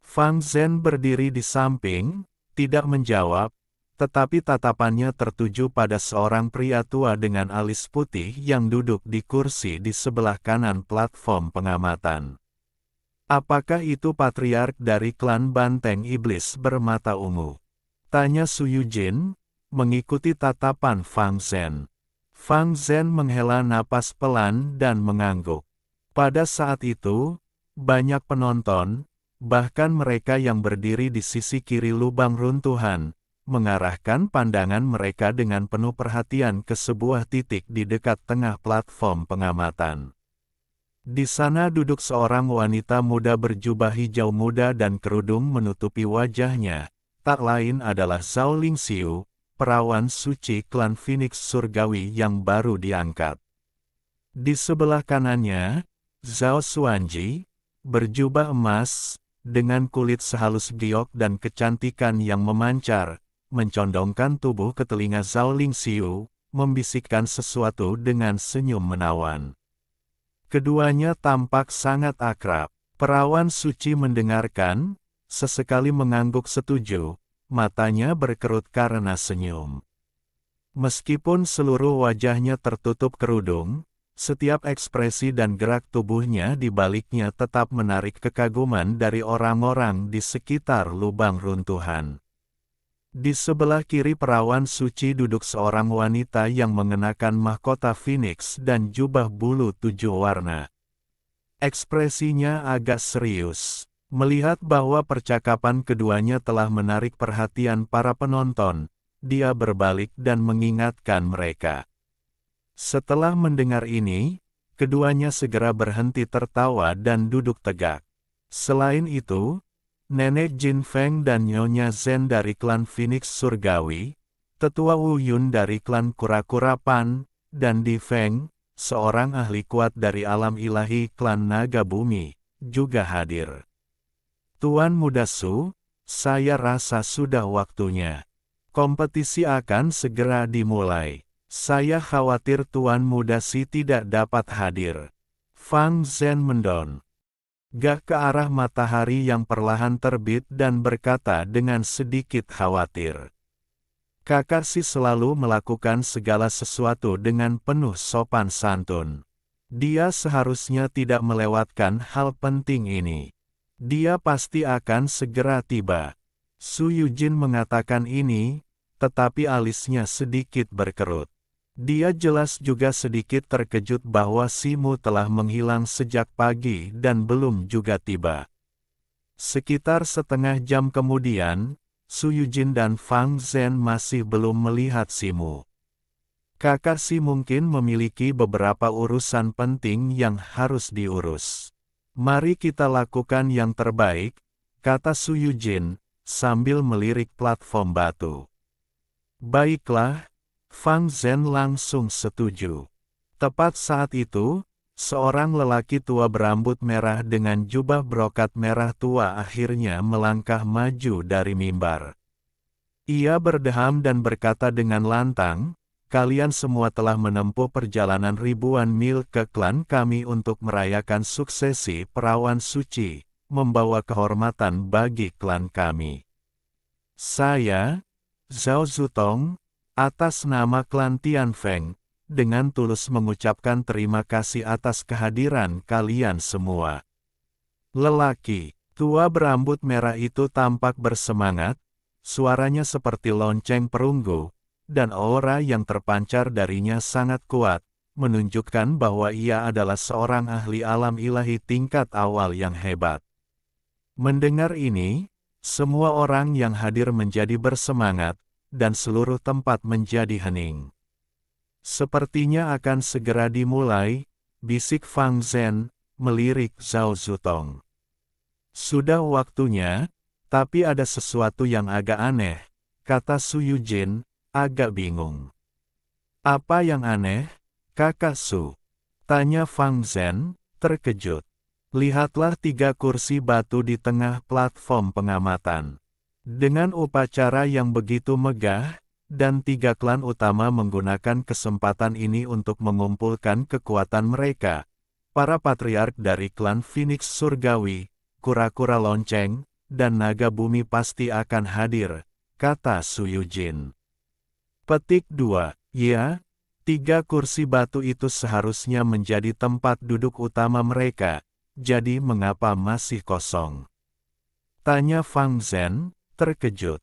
Fang Zhen berdiri di samping, tidak menjawab, tetapi tatapannya tertuju pada seorang pria tua dengan alis putih yang duduk di kursi di sebelah kanan platform pengamatan. Apakah itu patriark dari klan Banteng Iblis bermata ungu? Tanya Su Yujin, mengikuti tatapan Fang Zhen. Fang Zhen menghela napas pelan dan mengangguk. Pada saat itu, banyak penonton, bahkan mereka yang berdiri di sisi kiri lubang runtuhan, mengarahkan pandangan mereka dengan penuh perhatian ke sebuah titik di dekat tengah platform pengamatan. Di sana duduk seorang wanita muda berjubah hijau muda dan kerudung menutupi wajahnya, tak lain adalah Zhao Lingxiu, perawan suci klan Phoenix Surgawi yang baru diangkat. Di sebelah kanannya, Zhao Xuanji, berjubah emas, dengan kulit sehalus giok dan kecantikan yang memancar, mencondongkan tubuh ke telinga Zhao Lingxiu, membisikkan sesuatu dengan senyum menawan. Keduanya tampak sangat akrab. Perawan suci mendengarkan, sesekali mengangguk setuju, matanya berkerut karena senyum. Meskipun seluruh wajahnya tertutup kerudung, setiap ekspresi dan gerak tubuhnya di baliknya tetap menarik kekaguman dari orang-orang di sekitar lubang runtuhan. Di sebelah kiri perawan suci duduk seorang wanita yang mengenakan mahkota Phoenix dan jubah bulu 7 warna. Ekspresinya agak serius. Melihat bahwa percakapan keduanya telah menarik perhatian para penonton, dia berbalik dan mengingatkan mereka. Setelah mendengar ini, keduanya segera berhenti tertawa dan duduk tegak. Selain itu, Nenek Jin Feng dan Nyonya Zhen dari klan Phoenix Surgawi, Tetua Wu Yun dari klan Kura-Kura Pan, dan Di Feng, seorang ahli kuat dari alam ilahi klan Naga Bumi, juga hadir. Tuan Muda Su, saya rasa sudah waktunya. Kompetisi akan segera dimulai. Saya khawatir Tuan Muda Si tidak dapat hadir. Fang Zhen mendon gak ke arah matahari yang perlahan terbit dan berkata dengan sedikit khawatir. Kakak Si selalu melakukan segala sesuatu dengan penuh sopan santun. Dia seharusnya tidak melewatkan hal penting ini. Dia pasti akan segera tiba. Su Yujin mengatakan ini, tetapi alisnya sedikit berkerut. Dia jelas juga sedikit terkejut bahwa Simu telah menghilang sejak pagi dan belum juga tiba. Sekitar setengah jam kemudian, Su Yujin dan Fang Zhen masih belum melihat Simu. Kakak Si mungkin memiliki beberapa urusan penting yang harus diurus. Mari kita lakukan yang terbaik, kata Su Yujin, sambil melirik platform batu. Baiklah, Fang Zhen langsung setuju. Tepat saat itu, seorang lelaki tua berambut merah dengan jubah brokat merah tua akhirnya melangkah maju dari mimbar. Ia berdeham dan berkata dengan lantang, "Kalian semua telah menempuh perjalanan ribuan mil ke klan kami untuk merayakan suksesi perawan suci, membawa kehormatan bagi klan kami. Saya, Zhao Zutong, atas nama klan Tianfeng, dengan tulus mengucapkan terima kasih atas kehadiran kalian semua. Lelaki tua berambut merah itu tampak bersemangat, suaranya seperti lonceng perunggu, dan aura yang terpancar darinya sangat kuat, menunjukkan bahwa ia adalah seorang ahli alam ilahi tingkat awal yang hebat. Mendengar ini, semua orang yang hadir menjadi bersemangat, dan seluruh tempat menjadi hening. Sepertinya akan segera dimulai, bisik Fang Zhen, melirik Zhao Zutong. Sudah waktunya, tapi ada sesuatu yang agak aneh, kata Su Yujin, agak bingung. Apa yang aneh, Kakak Su? Tanya Fang Zhen, terkejut. Lihatlah 3 kursi batu di tengah platform pengamatan. Dengan upacara yang begitu megah, dan 3 klan utama menggunakan kesempatan ini untuk mengumpulkan kekuatan mereka. Para patriark dari klan Phoenix Surgawi, kura-kura lonceng, dan naga bumi pasti akan hadir, kata Su Yujin. Petik 2. Ya, 3 kursi batu itu seharusnya menjadi tempat duduk utama mereka, jadi mengapa masih kosong? Tanya Fang Zhen, terkejut.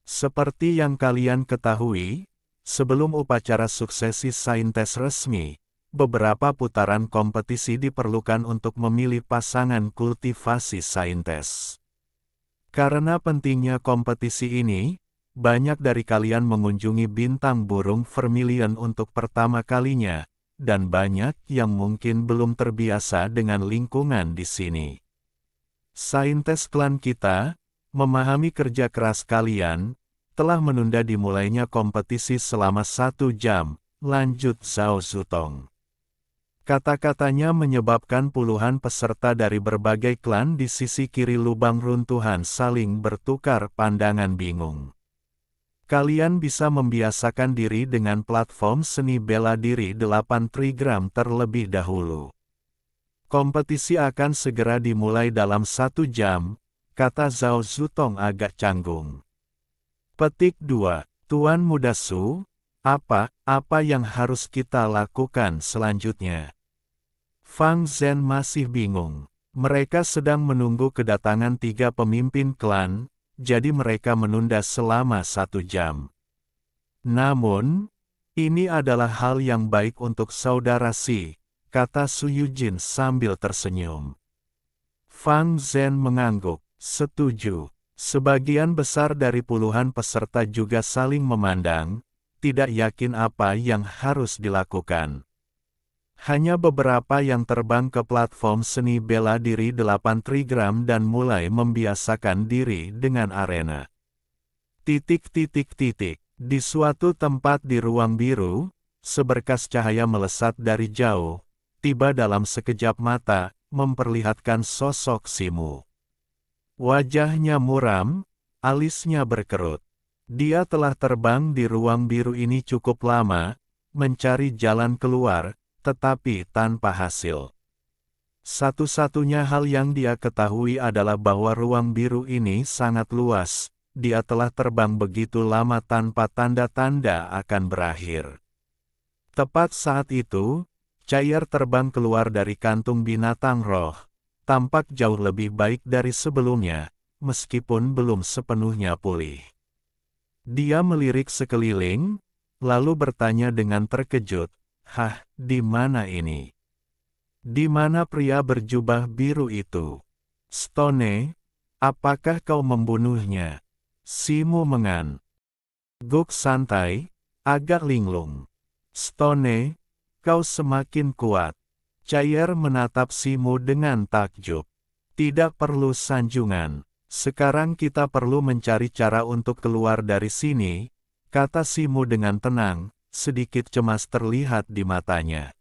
Seperti yang kalian ketahui, sebelum upacara suksesi saintes resmi, beberapa putaran kompetisi diperlukan untuk memilih pasangan kultivasi saintes. Karena pentingnya kompetisi ini, banyak dari kalian mengunjungi bintang burung Vermilion untuk pertama kalinya, dan banyak yang mungkin belum terbiasa dengan lingkungan di sini. Saintes klan kita, memahami kerja keras kalian, telah menunda dimulainya kompetisi selama 1 jam, lanjut Zhao Zutong. Kata-katanya menyebabkan puluhan peserta dari berbagai klan di sisi kiri lubang runtuhan saling bertukar pandangan bingung. Kalian bisa membiasakan diri dengan platform seni bela diri 8 trigram terlebih dahulu. Kompetisi akan segera dimulai dalam 1 jam, kata Zhao Zutong agak canggung. Petik 2. Tuan Muda Su, apa yang harus kita lakukan selanjutnya? Fang Zhen masih bingung. Mereka sedang menunggu kedatangan 3 pemimpin klan, jadi mereka menunda selama 1 jam. Namun, ini adalah hal yang baik untuk saudara Si, kata Su Yujin sambil tersenyum. Fang Zhen mengangguk, setuju. Sebagian besar dari puluhan peserta juga saling memandang, tidak yakin apa yang harus dilakukan. Hanya beberapa yang terbang ke platform seni bela diri 8 trigram dan mulai membiasakan diri dengan arena. Di suatu tempat di ruang biru, seberkas cahaya melesat dari jauh, tiba dalam sekejap mata, memperlihatkan sosok Simu. Wajahnya muram, alisnya berkerut. Dia telah terbang di ruang biru ini cukup lama, mencari jalan keluar, tetapi tanpa hasil. Satu-satunya hal yang dia ketahui adalah bahwa ruang biru ini sangat luas, dia telah terbang begitu lama tanpa tanda-tanda akan berakhir. Tepat saat itu, Cair terbang keluar dari kantung binatang roh, tampak jauh lebih baik dari sebelumnya, meskipun belum sepenuhnya pulih. Dia melirik sekeliling, lalu bertanya dengan terkejut, "Hah, di mana ini? Di mana pria berjubah biru itu? Stone, apakah kau membunuhnya?" Simu mengangguk santai, agak linglung. "Stone, kau semakin kuat." Cair menatap Simu dengan takjub. "Tidak perlu sanjungan. Sekarang kita perlu mencari cara untuk keluar dari sini," kata Simu dengan tenang. Sedikit cemas terlihat di matanya.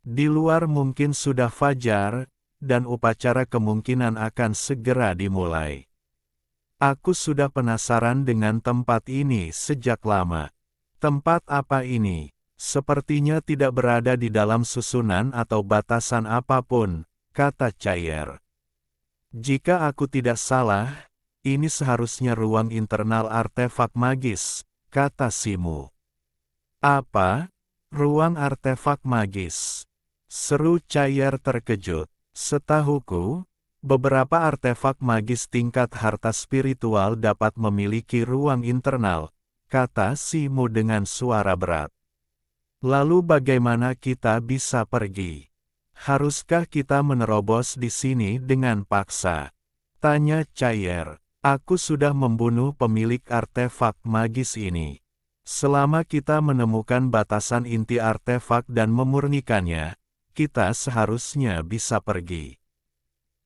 Di luar mungkin sudah fajar, dan upacara kemungkinan akan segera dimulai. Aku sudah penasaran dengan tempat ini sejak lama. Tempat apa ini? Sepertinya tidak berada di dalam susunan atau batasan apapun, kata Cair. Jika aku tidak salah, ini seharusnya ruang internal artefak magis, kata Simu. Apa? Ruang artefak magis. Seru Cair terkejut. Setahuku, beberapa artefak magis tingkat harta spiritual dapat memiliki ruang internal, kata Simu dengan suara berat. Lalu bagaimana kita bisa pergi? Haruskah kita menerobos di sini dengan paksa? Tanya Cair. Aku sudah membunuh pemilik artefak magis ini. Selama kita menemukan batasan inti artefak dan memurnikannya, kita seharusnya bisa pergi.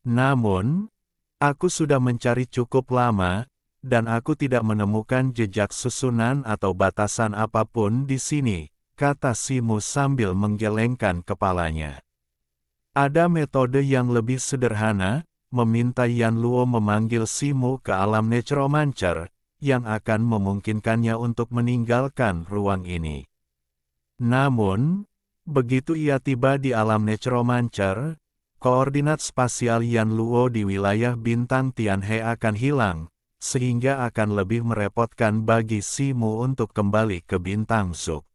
Namun, aku sudah mencari cukup lama, dan aku tidak menemukan jejak susunan atau batasan apapun di sini, kata Simu sambil menggelengkan kepalanya. Ada metode yang lebih sederhana, meminta Yan Luo memanggil Simu ke alam Necromancer, yang akan memungkinkannya untuk meninggalkan ruang ini. Namun, begitu ia tiba di alam Necromancer, koordinat spasial Yan Luo di wilayah bintang Tianhe akan hilang, sehingga akan lebih merepotkan bagi Simu untuk kembali ke bintang Zuk.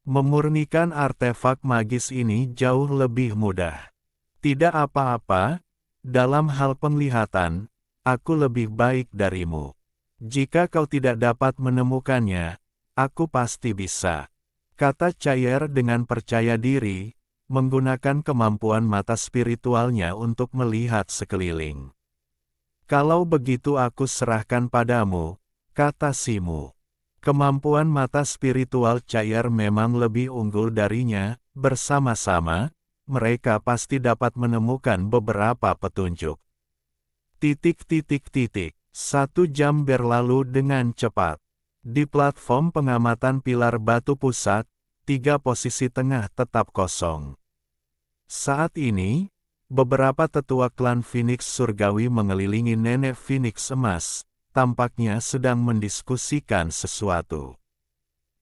Memurnikan artefak magis ini jauh lebih mudah. Tidak apa-apa, dalam hal penglihatan, aku lebih baik darimu. Jika kau tidak dapat menemukannya, aku pasti bisa, kata Cair dengan percaya diri, menggunakan kemampuan mata spiritualnya untuk melihat sekeliling. Kalau begitu aku serahkan padamu, kata Simu. Kemampuan mata spiritual Cair memang lebih unggul darinya, bersama-sama, mereka pasti dapat menemukan beberapa petunjuk. 1 jam berlalu dengan cepat. Di platform pengamatan pilar batu pusat, 3 posisi tengah tetap kosong. Saat ini, beberapa tetua klan Phoenix Surgawi mengelilingi nenek Phoenix emas, tampaknya sedang mendiskusikan sesuatu.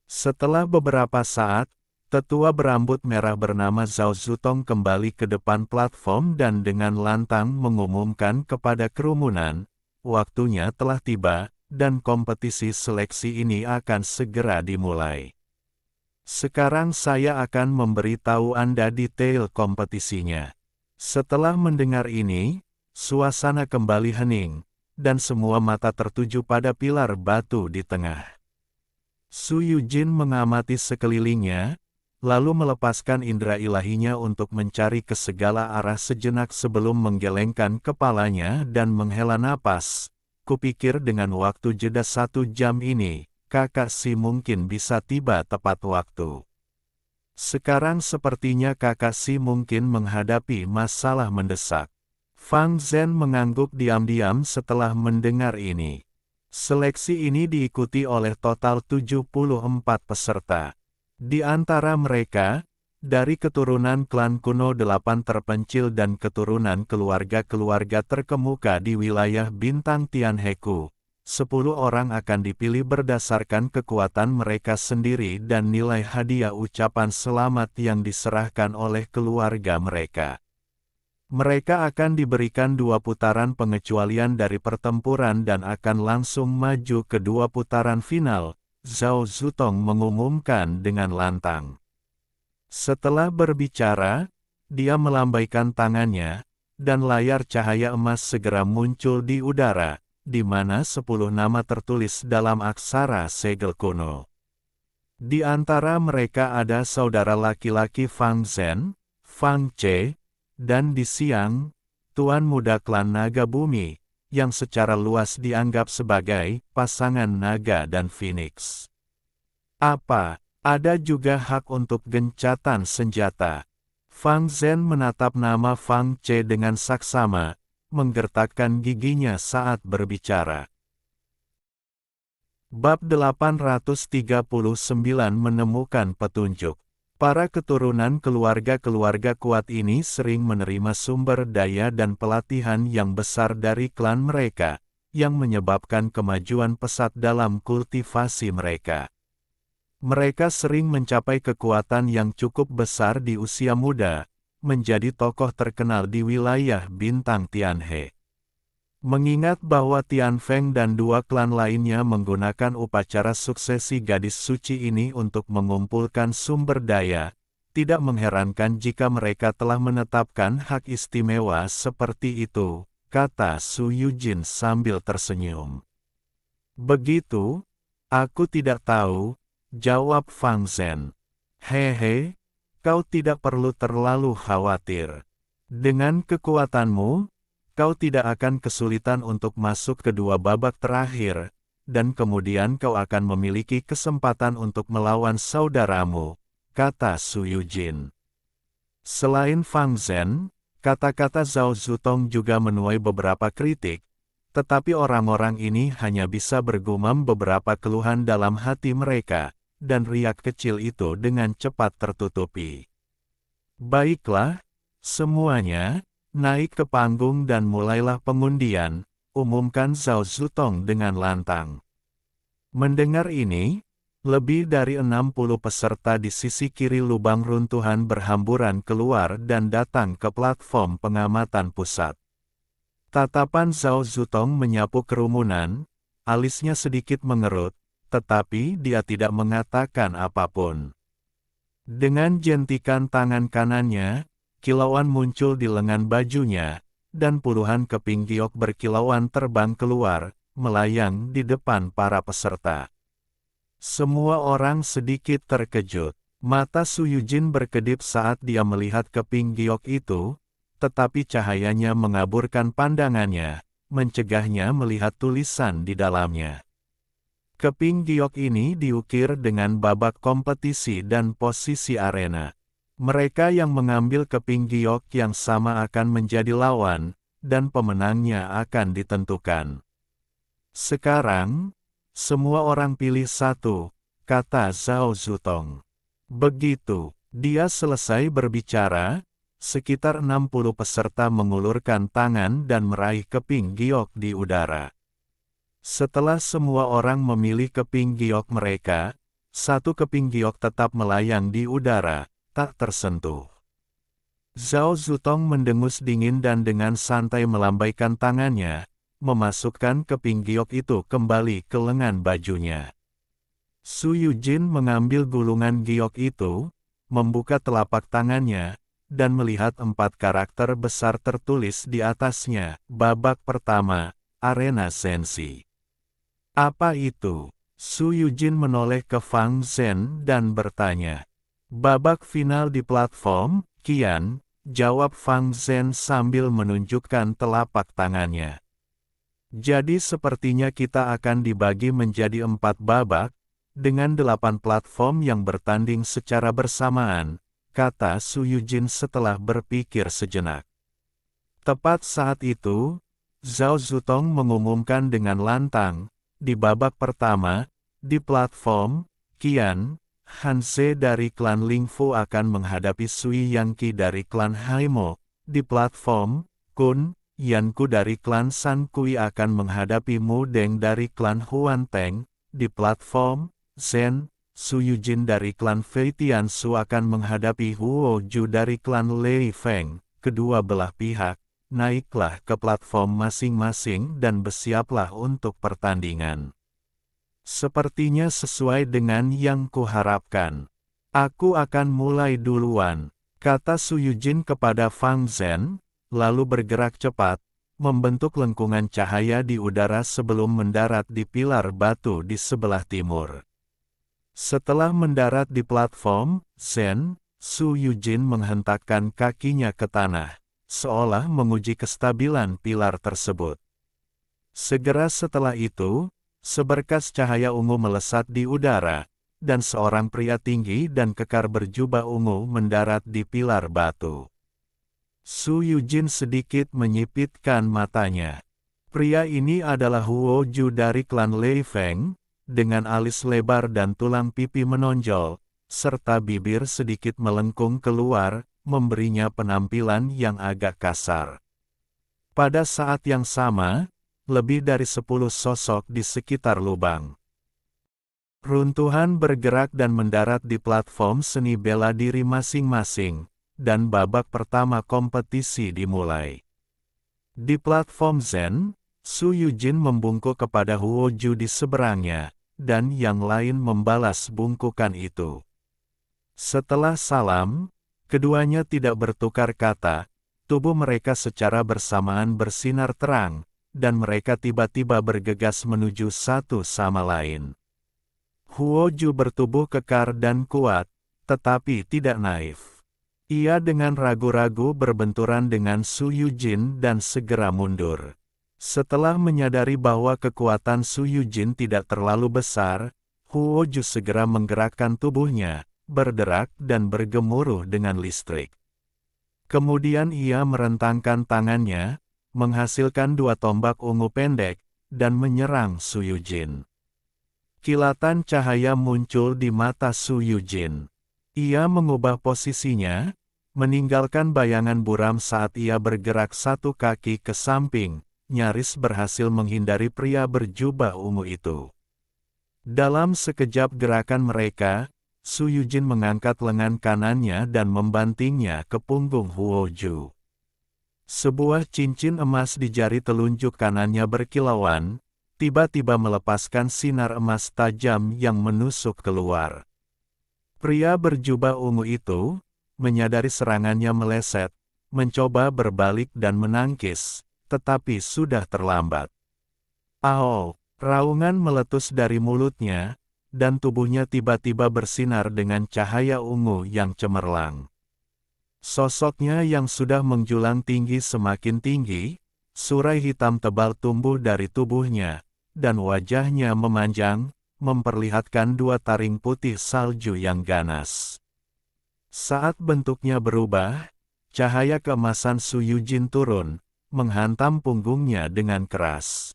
Setelah beberapa saat, tetua berambut merah bernama Zhao Zutong kembali ke depan platform dan dengan lantang mengumumkan kepada kerumunan, waktunya telah tiba, dan kompetisi seleksi ini akan segera dimulai. Sekarang saya akan memberitahu Anda detail kompetisinya. Setelah mendengar ini, suasana kembali hening, dan semua mata tertuju pada pilar batu di tengah. Su Yujin mengamati sekelilingnya, lalu melepaskan indera ilahinya untuk mencari ke segala arah sejenak sebelum menggelengkan kepalanya dan menghela napas. Kupikir dengan waktu jeda 1 jam ini, kakak Si mungkin bisa tiba tepat waktu. Sekarang sepertinya kakak Si mungkin menghadapi masalah mendesak. Fang Zhen mengangguk diam-diam setelah mendengar ini. Seleksi ini diikuti oleh total 74 peserta. Di antara mereka, dari keturunan klan kuno 8 terpencil dan keturunan keluarga-keluarga terkemuka di wilayah bintang Tianheku, 10 orang akan dipilih berdasarkan kekuatan mereka sendiri dan nilai hadiah ucapan selamat yang diserahkan oleh keluarga mereka. Mereka akan diberikan 2 putaran pengecualian dari pertempuran dan akan langsung maju ke 2 putaran final, Zhao Zutong mengumumkan dengan lantang. Setelah berbicara, dia melambaikan tangannya, dan layar cahaya emas segera muncul di udara, di mana 10 nama tertulis dalam aksara segel kuno. Di antara mereka ada saudara laki-laki Fang Zhen, Fang Ce, dan Di Xiang, tuan muda klan Naga Bumi, yang secara luas dianggap sebagai pasangan naga dan Phoenix. Apa? Ada juga hak untuk gencatan senjata. Fang Zhen menatap nama Fang Ce dengan saksama, menggertakkan giginya saat berbicara. Bab 839 menemukan petunjuk. Para keturunan keluarga-keluarga kuat ini sering menerima sumber daya dan pelatihan yang besar dari klan mereka, yang menyebabkan kemajuan pesat dalam kultivasi mereka. Mereka sering mencapai kekuatan yang cukup besar di usia muda, menjadi tokoh terkenal di wilayah bintang Tianhe. Mengingat bahwa Tian Feng dan dua klan lainnya menggunakan upacara suksesi gadis suci ini untuk mengumpulkan sumber daya, tidak mengherankan jika mereka telah menetapkan hak istimewa seperti itu, kata Su Yujin sambil tersenyum. Begitu? Aku tidak tahu, jawab Fang Zhen. Hehe, kau tidak perlu terlalu khawatir. Dengan kekuatanmu, kau tidak akan kesulitan untuk masuk ke dua babak terakhir, dan kemudian kau akan memiliki kesempatan untuk melawan saudaramu, kata Su Yujin. Selain Fang Zhen, kata-kata Zhao Zutong juga menuai beberapa kritik, tetapi orang-orang ini hanya bisa bergumam beberapa keluhan dalam hati mereka, dan riak kecil itu dengan cepat tertutupi. Baiklah, semuanya, naik ke panggung dan mulailah pengundian, umumkan Zhao Zutong dengan lantang. Mendengar ini, lebih dari 60 peserta di sisi kiri lubang runtuhan berhamburan keluar dan datang ke platform pengamatan pusat. Tatapan Zhao Zutong menyapu kerumunan, alisnya sedikit mengerut, tetapi dia tidak mengatakan apapun. Dengan jentikan tangan kanannya, kilauan muncul di lengan bajunya, dan puluhan keping giok berkilauan terbang keluar, melayang di depan para peserta. Semua orang sedikit terkejut. Mata Su Yujin berkedip saat dia melihat keping giok itu, tetapi cahayanya mengaburkan pandangannya, mencegahnya melihat tulisan di dalamnya. Keping giok ini diukir dengan babak kompetisi dan posisi arena. Mereka yang mengambil keping giok yang sama akan menjadi lawan, dan pemenangnya akan ditentukan. Sekarang, semua orang pilih satu, kata Zhao Zutong. Begitu dia selesai berbicara, sekitar 60 peserta mengulurkan tangan dan meraih keping giok di udara. Setelah semua orang memilih keping giok mereka, satu keping giok tetap melayang di udara, tak tersentuh. Zhao Zutong mendengus dingin dan dengan santai melambaikan tangannya, memasukkan keping giok itu kembali ke lengan bajunya. Su Yujin mengambil gulungan giok itu, membuka telapak tangannya, dan melihat 4 karakter besar tertulis di atasnya. Babak pertama, Arena Senshi. Apa itu? Su Yujin menoleh ke Fang Zhen dan bertanya. Babak final di platform, Kian, jawab Fang Zhen sambil menunjukkan telapak tangannya. Jadi sepertinya kita akan dibagi menjadi 4 babak, dengan 8 platform yang bertanding secara bersamaan, kata Su Yujin setelah berpikir sejenak. Tepat saat itu, Zhao Zutong mengumumkan dengan lantang, di babak pertama, di platform, Qian, Hanze dari klan Lingfu akan menghadapi Sui Yangqi dari klan Haimo. Di platform, Kun, Yanku dari klan San Kui akan menghadapi Mu Deng dari klan Huan Teng. Di platform, Zhen, Su Yujin dari klan Fei Tiansu akan menghadapi Huo Ju dari klan Lei Feng. Kedua belah pihak, naiklah ke platform masing-masing dan bersiaplah untuk pertandingan. Sepertinya sesuai dengan yang kuharapkan. Aku akan mulai duluan, kata Su Yujin kepada Fang Zhen, lalu bergerak cepat, membentuk lengkungan cahaya di udara sebelum mendarat di pilar batu di sebelah timur. Setelah mendarat di platform, Zhen, Su Yujin menghentakkan kakinya ke tanah, seolah menguji kestabilan pilar tersebut. Segera setelah itu, seberkas cahaya ungu melesat di udara, dan seorang pria tinggi dan kekar berjubah ungu mendarat di pilar batu. Su Yujin sedikit menyipitkan matanya. Pria ini adalah Huo Ju dari klan Lei Feng, dengan alis lebar dan tulang pipi menonjol, serta bibir sedikit melengkung keluar, memberinya penampilan yang agak kasar. Pada saat yang sama, lebih dari 10 sosok di sekitar lubang runtuhan bergerak dan mendarat di platform seni bela diri masing-masing, dan babak pertama kompetisi dimulai. Di platform Zhen, Su Yujin membungkuk kepada Huo Ju di seberangnya, dan yang lain membalas bungkukan itu. Setelah salam, keduanya tidak bertukar kata, tubuh mereka secara bersamaan bersinar terang, dan mereka tiba-tiba bergegas menuju satu sama lain. Huo Ju bertubuh kekar dan kuat, tetapi tidak naif. Ia dengan ragu-ragu berbenturan dengan Su Yujin dan segera mundur. Setelah menyadari bahwa kekuatan Su Yujin tidak terlalu besar, Huo Ju segera menggerakkan tubuhnya, berderak dan bergemuruh dengan listrik. Kemudian ia merentangkan tangannya, menghasilkan dua tombak ungu pendek, dan menyerang Su Yujin. Kilatan cahaya muncul di mata Su Yujin. Ia mengubah posisinya, meninggalkan bayangan buram saat ia bergerak satu kaki ke samping, nyaris berhasil menghindari pria berjubah ungu itu. Dalam sekejap gerakan mereka, Su Yujin mengangkat lengan kanannya dan membantingnya ke punggung Huo Ju. Sebuah cincin emas di jari telunjuk kanannya berkilauan, tiba-tiba melepaskan sinar emas tajam yang menusuk keluar. Pria berjubah ungu itu, menyadari serangannya meleset, mencoba berbalik dan menangkis, tetapi sudah terlambat. "Ao!" Raungan meletus dari mulutnya, dan tubuhnya tiba-tiba bersinar dengan cahaya ungu yang cemerlang. Sosoknya yang sudah menjulang tinggi semakin tinggi, surai hitam tebal tumbuh dari tubuhnya, dan wajahnya memanjang, memperlihatkan dua taring putih salju yang ganas. Saat bentuknya berubah, cahaya keemasan Su Yujin turun, menghantam punggungnya dengan keras.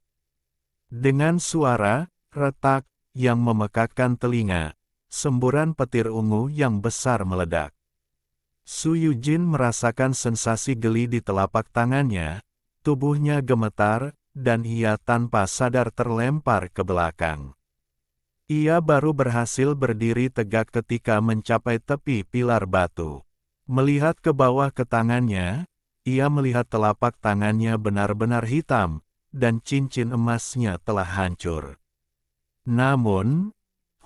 Dengan suara retak yang memekakkan telinga, semburan petir ungu yang besar meledak. Su Yujin merasakan sensasi geli di telapak tangannya, tubuhnya gemetar, dan ia tanpa sadar terlempar ke belakang. Ia baru berhasil berdiri tegak ketika mencapai tepi pilar batu. Melihat ke bawah ke tangannya, ia melihat telapak tangannya benar-benar hitam, dan cincin emasnya telah hancur. Namun,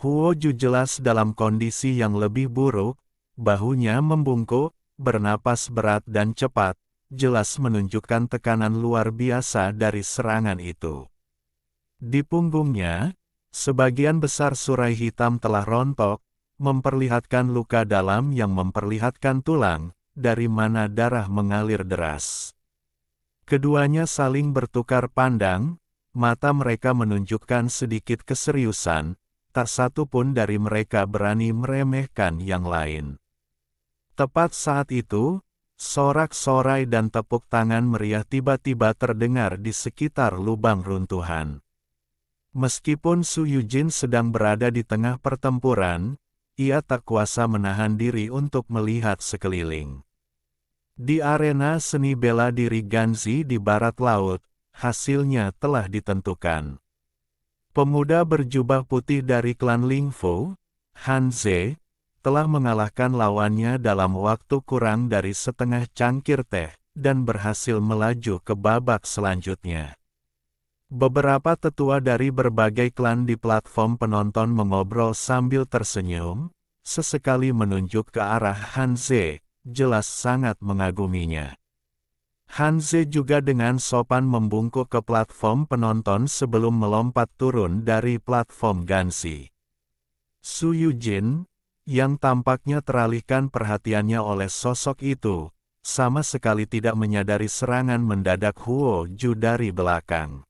Huo Ju jelas dalam kondisi yang lebih buruk, bahunya membungkuk, bernapas berat dan cepat, jelas menunjukkan tekanan luar biasa dari serangan itu. Di punggungnya, sebagian besar surai hitam telah rontok, memperlihatkan luka dalam yang memperlihatkan tulang, dari mana darah mengalir deras. Keduanya saling bertukar pandang, mata mereka menunjukkan sedikit keseriusan, tak satu pun dari mereka berani meremehkan yang lain. Tepat saat itu, sorak-sorai dan tepuk tangan meriah tiba-tiba terdengar di sekitar lubang runtuhan. Meskipun Su Yujin sedang berada di tengah pertempuran, ia tak kuasa menahan diri untuk melihat sekeliling. Di arena seni bela diri Ganzi di barat laut, hasilnya telah ditentukan. Pemuda berjubah putih dari klan Lingfu, Han Ze, telah mengalahkan lawannya dalam waktu kurang dari setengah cangkir teh, dan berhasil melaju ke babak selanjutnya. Beberapa tetua dari berbagai klan di platform penonton mengobrol sambil tersenyum, sesekali menunjuk ke arah Han Ze, jelas sangat mengaguminya. Han Ze juga dengan sopan membungkuk ke platform penonton sebelum melompat turun dari platform Ganzi. Su Yujin, yang tampaknya teralihkan perhatiannya oleh sosok itu, sama sekali tidak menyadari serangan mendadak Huo Ju dari belakang.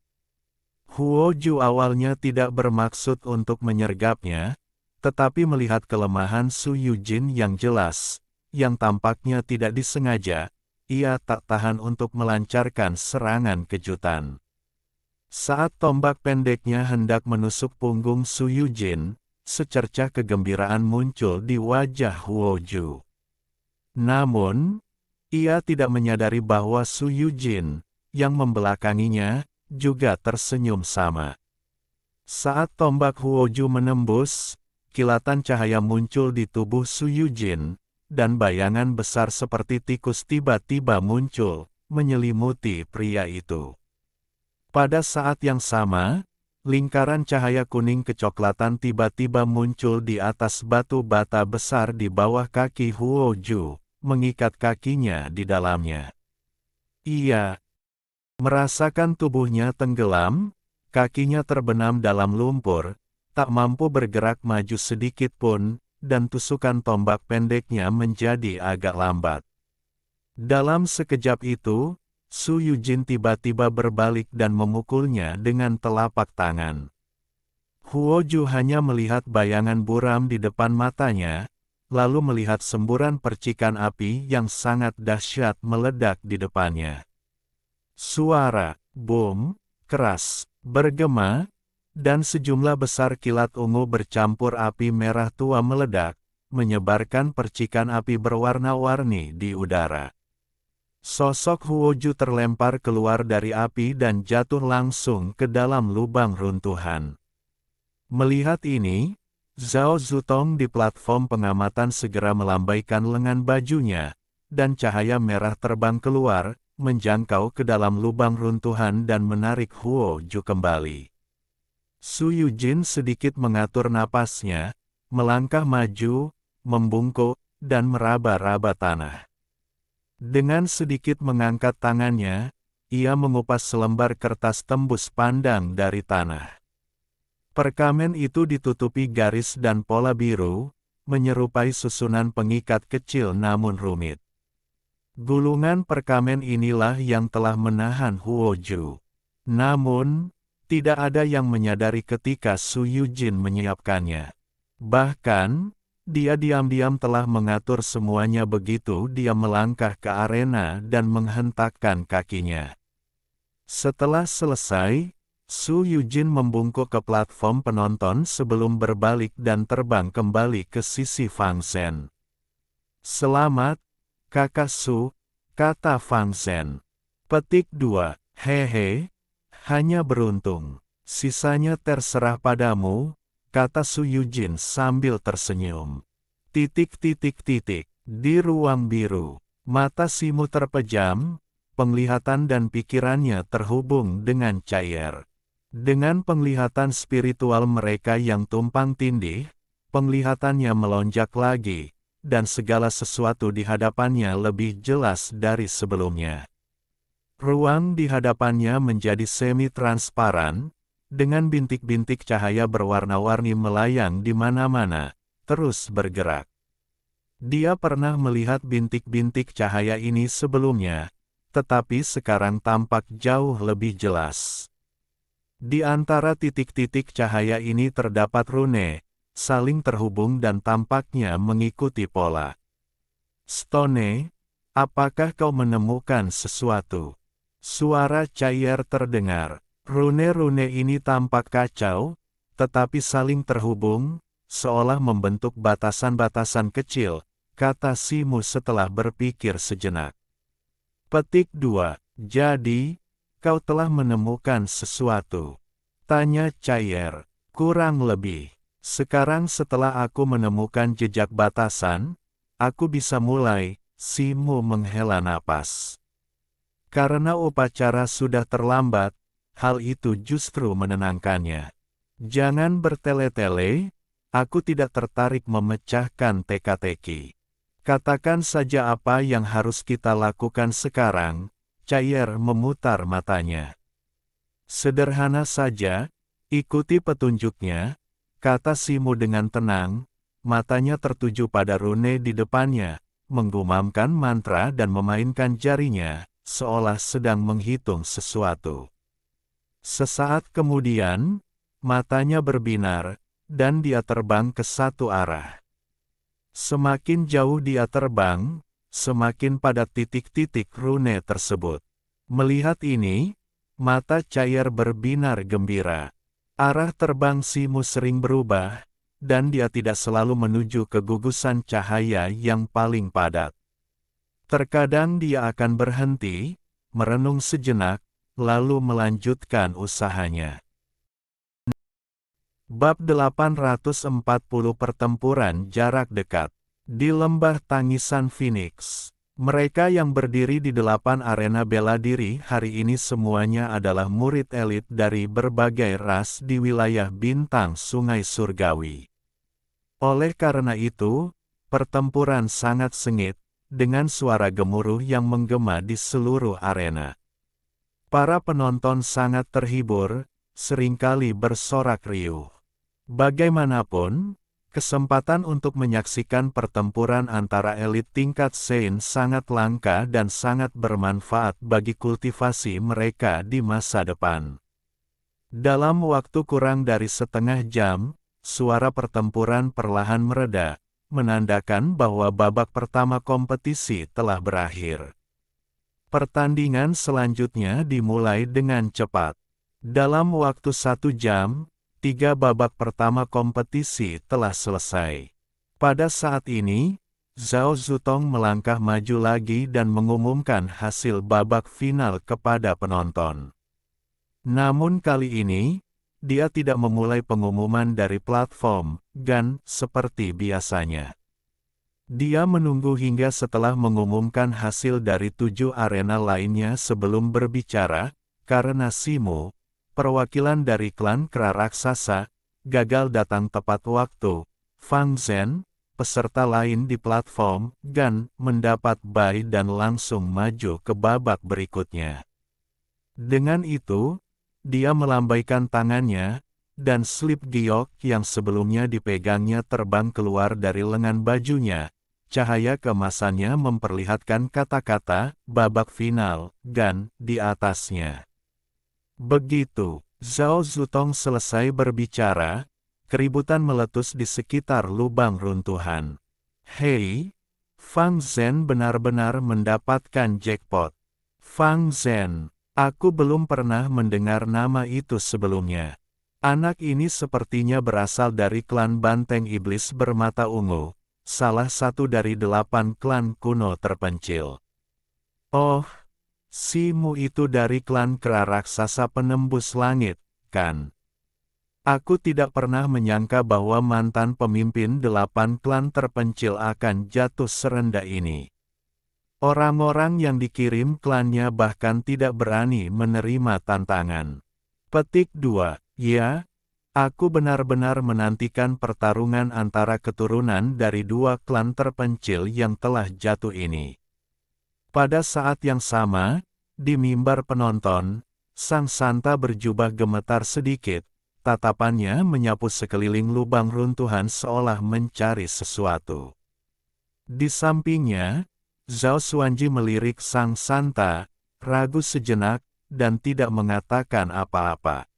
Huo Ju awalnya tidak bermaksud untuk menyergapnya, tetapi melihat kelemahan Su Yujin yang jelas, yang tampaknya tidak disengaja, ia tak tahan untuk melancarkan serangan kejutan. Saat tombak pendeknya hendak menusuk punggung Su Yujin, secercah kegembiraan muncul di wajah Huo Ju. Namun, ia tidak menyadari bahwa Su Yujin, yang membelakanginya, juga tersenyum sama. Saat tombak Huo Ju menembus, kilatan cahaya muncul di tubuh Su Yujin, dan bayangan besar seperti tikus tiba-tiba muncul, menyelimuti pria itu. Pada saat yang sama, lingkaran cahaya kuning kecoklatan tiba-tiba muncul di atas batu bata besar di bawah kaki Huo Ju, mengikat kakinya di dalamnya. Ia merasakan tubuhnya tenggelam, kakinya terbenam dalam lumpur, tak mampu bergerak maju sedikit pun, dan tusukan tombak pendeknya menjadi agak lambat. Dalam sekejap itu, Su Yujin tiba-tiba berbalik dan memukulnya dengan telapak tangan. Huo Ju hanya melihat bayangan buram di depan matanya, lalu melihat semburan percikan api yang sangat dahsyat meledak di depannya. Suara boom keras bergema, dan sejumlah besar kilat ungu bercampur api merah tua meledak, menyebarkan percikan api berwarna-warni di udara. Sosok Huo Ju terlempar keluar dari api dan jatuh langsung ke dalam lubang runtuhan. Melihat ini, Zhao Zutong di platform pengamatan segera melambaikan lengan bajunya, dan cahaya merah terbang keluar, menjangkau ke dalam lubang runtuhan dan menarik Huo Ju kembali. Su Yujin sedikit mengatur napasnya, melangkah maju, membungkuk, dan meraba-raba tanah. Dengan sedikit mengangkat tangannya, ia mengupas selembar kertas tembus pandang dari tanah. Perkamen itu ditutupi garis dan pola biru, menyerupai susunan pengikat kecil namun rumit. Gulungan perkamen inilah yang telah menahan Huo Ju. Namun, tidak ada yang menyadari ketika Su Yujin menyiapkannya. Bahkan, dia diam-diam telah mengatur semuanya begitu dia melangkah ke arena dan menghentakkan kakinya. Setelah selesai, Su Yujin membungkuk ke platform penonton sebelum berbalik dan terbang kembali ke sisi Fang Zhen. "Selamat, Kakak Su," kata Fang Zhen. Petik 2. Hehe, hanya beruntung. Sisanya terserah padamu, kata Su Yujin sambil tersenyum. Di ruang biru, mata Simu terpejam, penglihatan dan pikirannya terhubung dengan Cair. Dengan penglihatan spiritual mereka yang tumpang tindih, penglihatannya melonjak lagi, dan segala sesuatu di hadapannya lebih jelas dari sebelumnya. Ruang di hadapannya menjadi semi-transparan, dengan bintik-bintik cahaya berwarna-warni melayang di mana-mana, terus bergerak. Dia pernah melihat bintik-bintik cahaya ini sebelumnya, tetapi sekarang tampak jauh lebih jelas. Di antara titik-titik cahaya ini terdapat rune, saling terhubung dan tampaknya mengikuti pola. "Stone, apakah kau menemukan sesuatu?" Suara Cair terdengar. Rune-rune ini tampak kacau, tetapi saling terhubung, seolah membentuk batasan-batasan kecil, kata Simu setelah berpikir sejenak. Petik 2. Jadi, kau telah menemukan sesuatu? Tanya Cair. Kurang lebih. Sekarang setelah aku menemukan jejak batasan, aku bisa mulai, Simu menghela napas. Karena upacara sudah terlambat, hal itu justru menenangkannya. Jangan bertele-tele, aku tidak tertarik memecahkan teka-teki. Katakan saja apa yang harus kita lakukan sekarang, Cair memutar matanya. Sederhana saja, ikuti petunjuknya, kata Simu dengan tenang, matanya tertuju pada rune di depannya, menggumamkan mantra dan memainkan jarinya, seolah sedang menghitung sesuatu. Sesaat kemudian, matanya berbinar, dan dia terbang ke satu arah. Semakin jauh dia terbang, semakin padat titik-titik rune tersebut. Melihat ini, mata Cair berbinar gembira. Arah terbang Simu sering berubah, dan dia tidak selalu menuju ke gugusan cahaya yang paling padat. Terkadang dia akan berhenti, merenung sejenak, lalu melanjutkan usahanya. Bab 840 Pertempuran Jarak Dekat. Di Lembah Tangisan Phoenix. Mereka yang berdiri di 8 arena bela diri hari ini semuanya adalah murid elit dari berbagai ras di wilayah bintang Sungai Surgawi. Oleh karena itu, pertempuran sangat sengit, dengan suara gemuruh yang menggema di seluruh arena. Para penonton sangat terhibur, seringkali bersorak riuh. Bagaimanapun, kesempatan untuk menyaksikan pertempuran antara elit tingkat Sein sangat langka dan sangat bermanfaat bagi kultivasi mereka di masa depan. Dalam waktu kurang dari setengah jam, suara pertempuran perlahan mereda, menandakan bahwa babak pertama kompetisi telah berakhir. Pertandingan selanjutnya dimulai dengan cepat. Dalam waktu 1 jam, 3 babak pertama kompetisi telah selesai. Pada saat ini, Zhao Zutong melangkah maju lagi dan mengumumkan hasil babak final kepada penonton. Namun kali ini, dia tidak memulai pengumuman dari platform GAN seperti biasanya. Dia menunggu hingga setelah mengumumkan hasil dari 7 arena lainnya sebelum berbicara, karena Simo, perwakilan dari klan kera raksasa, gagal datang tepat waktu. Fang Zhen, peserta lain di platform GAN, mendapat bye dan langsung maju ke babak berikutnya. Dengan itu, dia melambaikan tangannya, dan slip giok yang sebelumnya dipegangnya terbang keluar dari lengan bajunya. Cahaya keemasannya memperlihatkan kata-kata babak final GAN di atasnya. Begitu Zhao Zutong selesai berbicara, keributan meletus di sekitar lubang runtuhan. Hei, Fang Zhen benar-benar mendapatkan jackpot. Fang Zhen, aku belum pernah mendengar nama itu sebelumnya. Anak ini sepertinya berasal dari klan Banteng Iblis Bermata Ungu, salah satu dari 8 klan kuno terpencil. Oh, Simo itu dari klan kera raksasa penembus langit, kan? Aku tidak pernah menyangka bahwa mantan pemimpin 8 klan terpencil akan jatuh serendah ini. Orang-orang yang dikirim klannya bahkan tidak berani menerima tantangan. Petik 2. Ya, aku benar-benar menantikan pertarungan antara keturunan dari 2 klan terpencil yang telah jatuh ini. Pada saat yang sama, di mimbar penonton, sang santa berjubah gemetar sedikit, tatapannya menyapu sekeliling lubang runtuhan seolah mencari sesuatu. Di sampingnya, Zhao Xuanji melirik sang santa, ragu sejenak, dan tidak mengatakan apa-apa.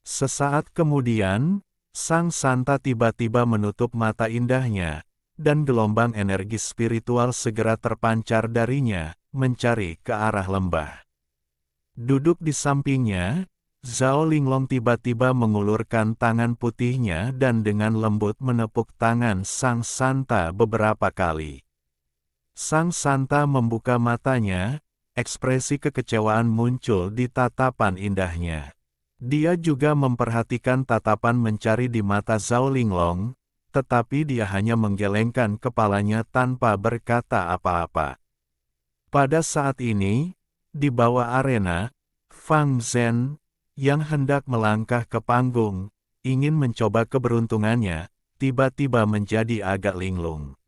Sesaat kemudian, sang santa tiba-tiba menutup mata indahnya, dan gelombang energi spiritual segera terpancar darinya, mencari ke arah lembah. Duduk di sampingnya, Zhao Linglong tiba-tiba mengulurkan tangan putihnya dan dengan lembut menepuk tangan sang santa beberapa kali. Sang santa membuka matanya, ekspresi kekecewaan muncul di tatapan indahnya. Dia juga memperhatikan tatapan mencari di mata Zhao Linglong, tetapi dia hanya menggelengkan kepalanya tanpa berkata apa-apa. Pada saat ini, di bawah arena, Fang Zhen, yang hendak melangkah ke panggung, ingin mencoba keberuntungannya, tiba-tiba menjadi agak linglung.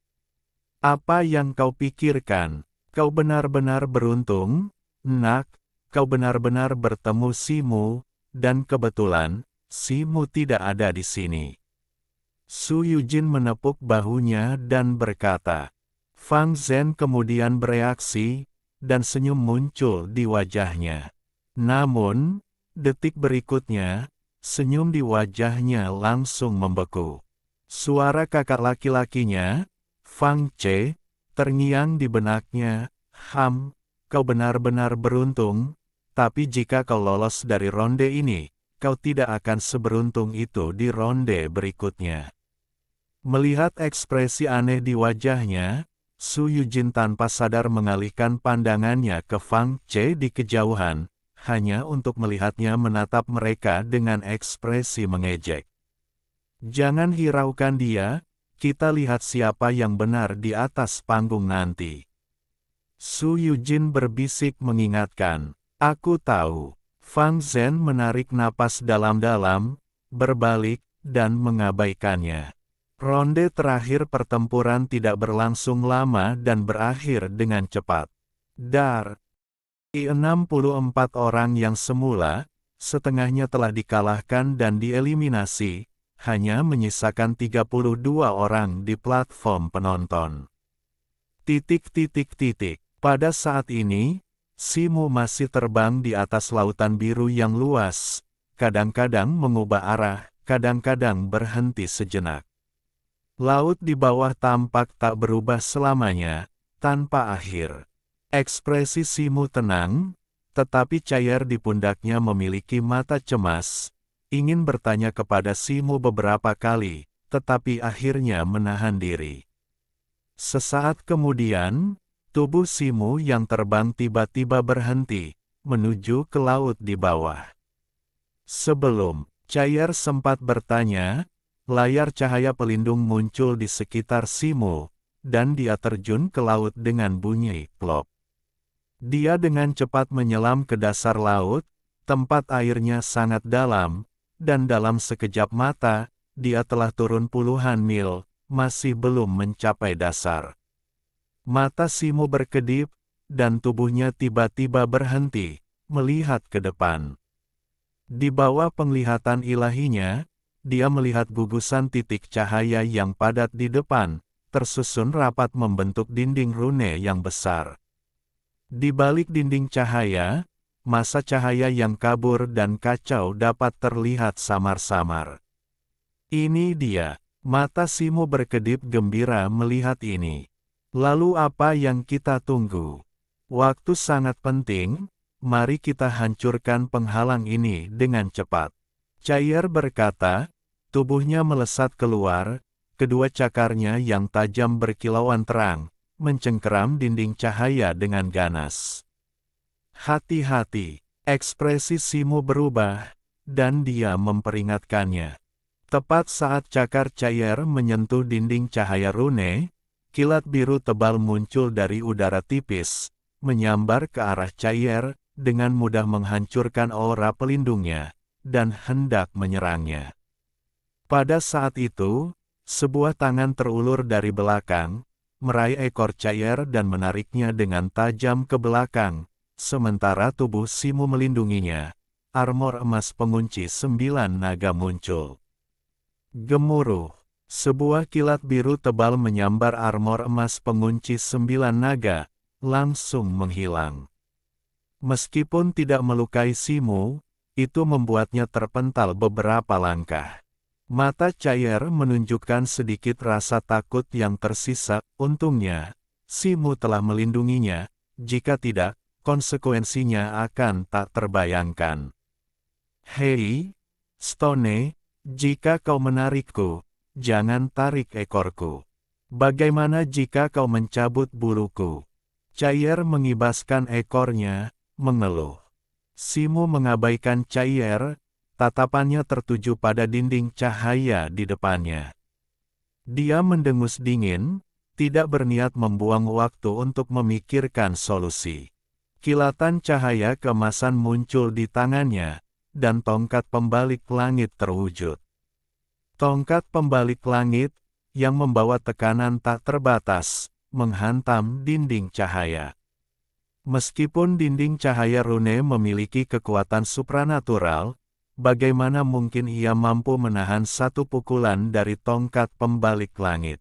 Apa yang kau pikirkan? Kau benar-benar beruntung, nak, kau benar-benar bertemu Simo, dan kebetulan, Simo tidak ada di sini. Su Yujin menepuk bahunya dan berkata. Fang Zhen kemudian bereaksi, dan senyum muncul di wajahnya. Namun, detik berikutnya, senyum di wajahnya langsung membeku. Suara kakak laki-lakinya, Fang Ce, terngiang di benaknya, kau benar-benar beruntung, tapi jika kau lolos dari ronde ini, kau tidak akan seberuntung itu di ronde berikutnya. Melihat ekspresi aneh di wajahnya, Su Yujin tanpa sadar mengalihkan pandangannya ke Fang Ce di kejauhan, hanya untuk melihatnya menatap mereka dengan ekspresi mengejek. Jangan hiraukan dia, kita lihat siapa yang benar di atas panggung nanti. Su Yujin berbisik mengingatkan. Aku tahu. Fang Zhen menarik napas dalam-dalam, berbalik, dan mengabaikannya. Ronde terakhir pertempuran tidak berlangsung lama dan berakhir dengan cepat. Dar. 64 orang yang semula, setengahnya telah dikalahkan dan dieliminasi, hanya menyisakan 32 orang di platform penonton. Pada saat ini, Simu masih terbang di atas lautan biru yang luas, kadang-kadang mengubah arah, kadang-kadang berhenti sejenak. Laut di bawah tampak tak berubah selamanya, tanpa akhir. Ekspresi Simu tenang, tetapi cair di pundaknya memiliki mata cemas, ingin bertanya kepada Simu beberapa kali, tetapi akhirnya menahan diri. Sesaat kemudian, tubuh Simu yang terbang tiba-tiba berhenti, menuju ke laut di bawah. Sebelum cair sempat bertanya, layar cahaya pelindung muncul di sekitar Simu, dan dia terjun ke laut dengan bunyi plop. Dia dengan cepat menyelam ke dasar laut, tempat airnya sangat dalam, dan dalam sekejap mata, dia telah turun puluhan mil, masih belum mencapai dasar. Mata Simu berkedip, dan tubuhnya tiba-tiba berhenti, melihat ke depan. Di bawah penglihatan ilahinya, dia melihat gugusan titik cahaya yang padat di depan, tersusun rapat membentuk dinding rune yang besar. Di balik dinding cahaya, masa cahaya yang kabur dan kacau dapat terlihat samar-samar. Ini dia, mata Simu berkedip gembira melihat ini. Lalu apa yang kita tunggu? Waktu sangat penting, mari kita hancurkan penghalang ini dengan cepat. Cair berkata, tubuhnya melesat keluar, kedua cakarnya yang tajam berkilauan terang, mencengkeram dinding cahaya dengan ganas. Hati-hati, ekspresi Simu berubah, dan dia memperingatkannya. Tepat saat cakar cair menyentuh dinding cahaya rune, kilat biru tebal muncul dari udara tipis, menyambar ke arah cair, dengan mudah menghancurkan aura pelindungnya, dan hendak menyerangnya. Pada saat itu, sebuah tangan terulur dari belakang, meraih ekor cair dan menariknya dengan tajam ke belakang, sementara tubuh Simu melindunginya. Armor emas pengunci 9 naga muncul. Gemuruh. Sebuah kilat biru tebal menyambar armor emas pengunci 9 naga, langsung menghilang. Meskipun tidak melukai Simu, itu membuatnya terpental beberapa langkah. Mata cair menunjukkan sedikit rasa takut yang tersisa. Untungnya, Simu telah melindunginya, jika tidak, konsekuensinya akan tak terbayangkan. Hei, Stone, jika kau menarikku, jangan tarik ekorku. Bagaimana jika kau mencabut buluku? Cair mengibaskan ekornya, mengeluh. Simu mengabaikan cair, tatapannya tertuju pada dinding cahaya di depannya. Dia mendengus dingin, tidak berniat membuang waktu untuk memikirkan solusi. Kilatan cahaya keemasan muncul di tangannya, dan tongkat pembalik langit terwujud. Tongkat pembalik langit, yang membawa tekanan tak terbatas, menghantam dinding cahaya. Meskipun dinding cahaya rune memiliki kekuatan supranatural, bagaimana mungkin ia mampu menahan satu pukulan dari tongkat pembalik langit?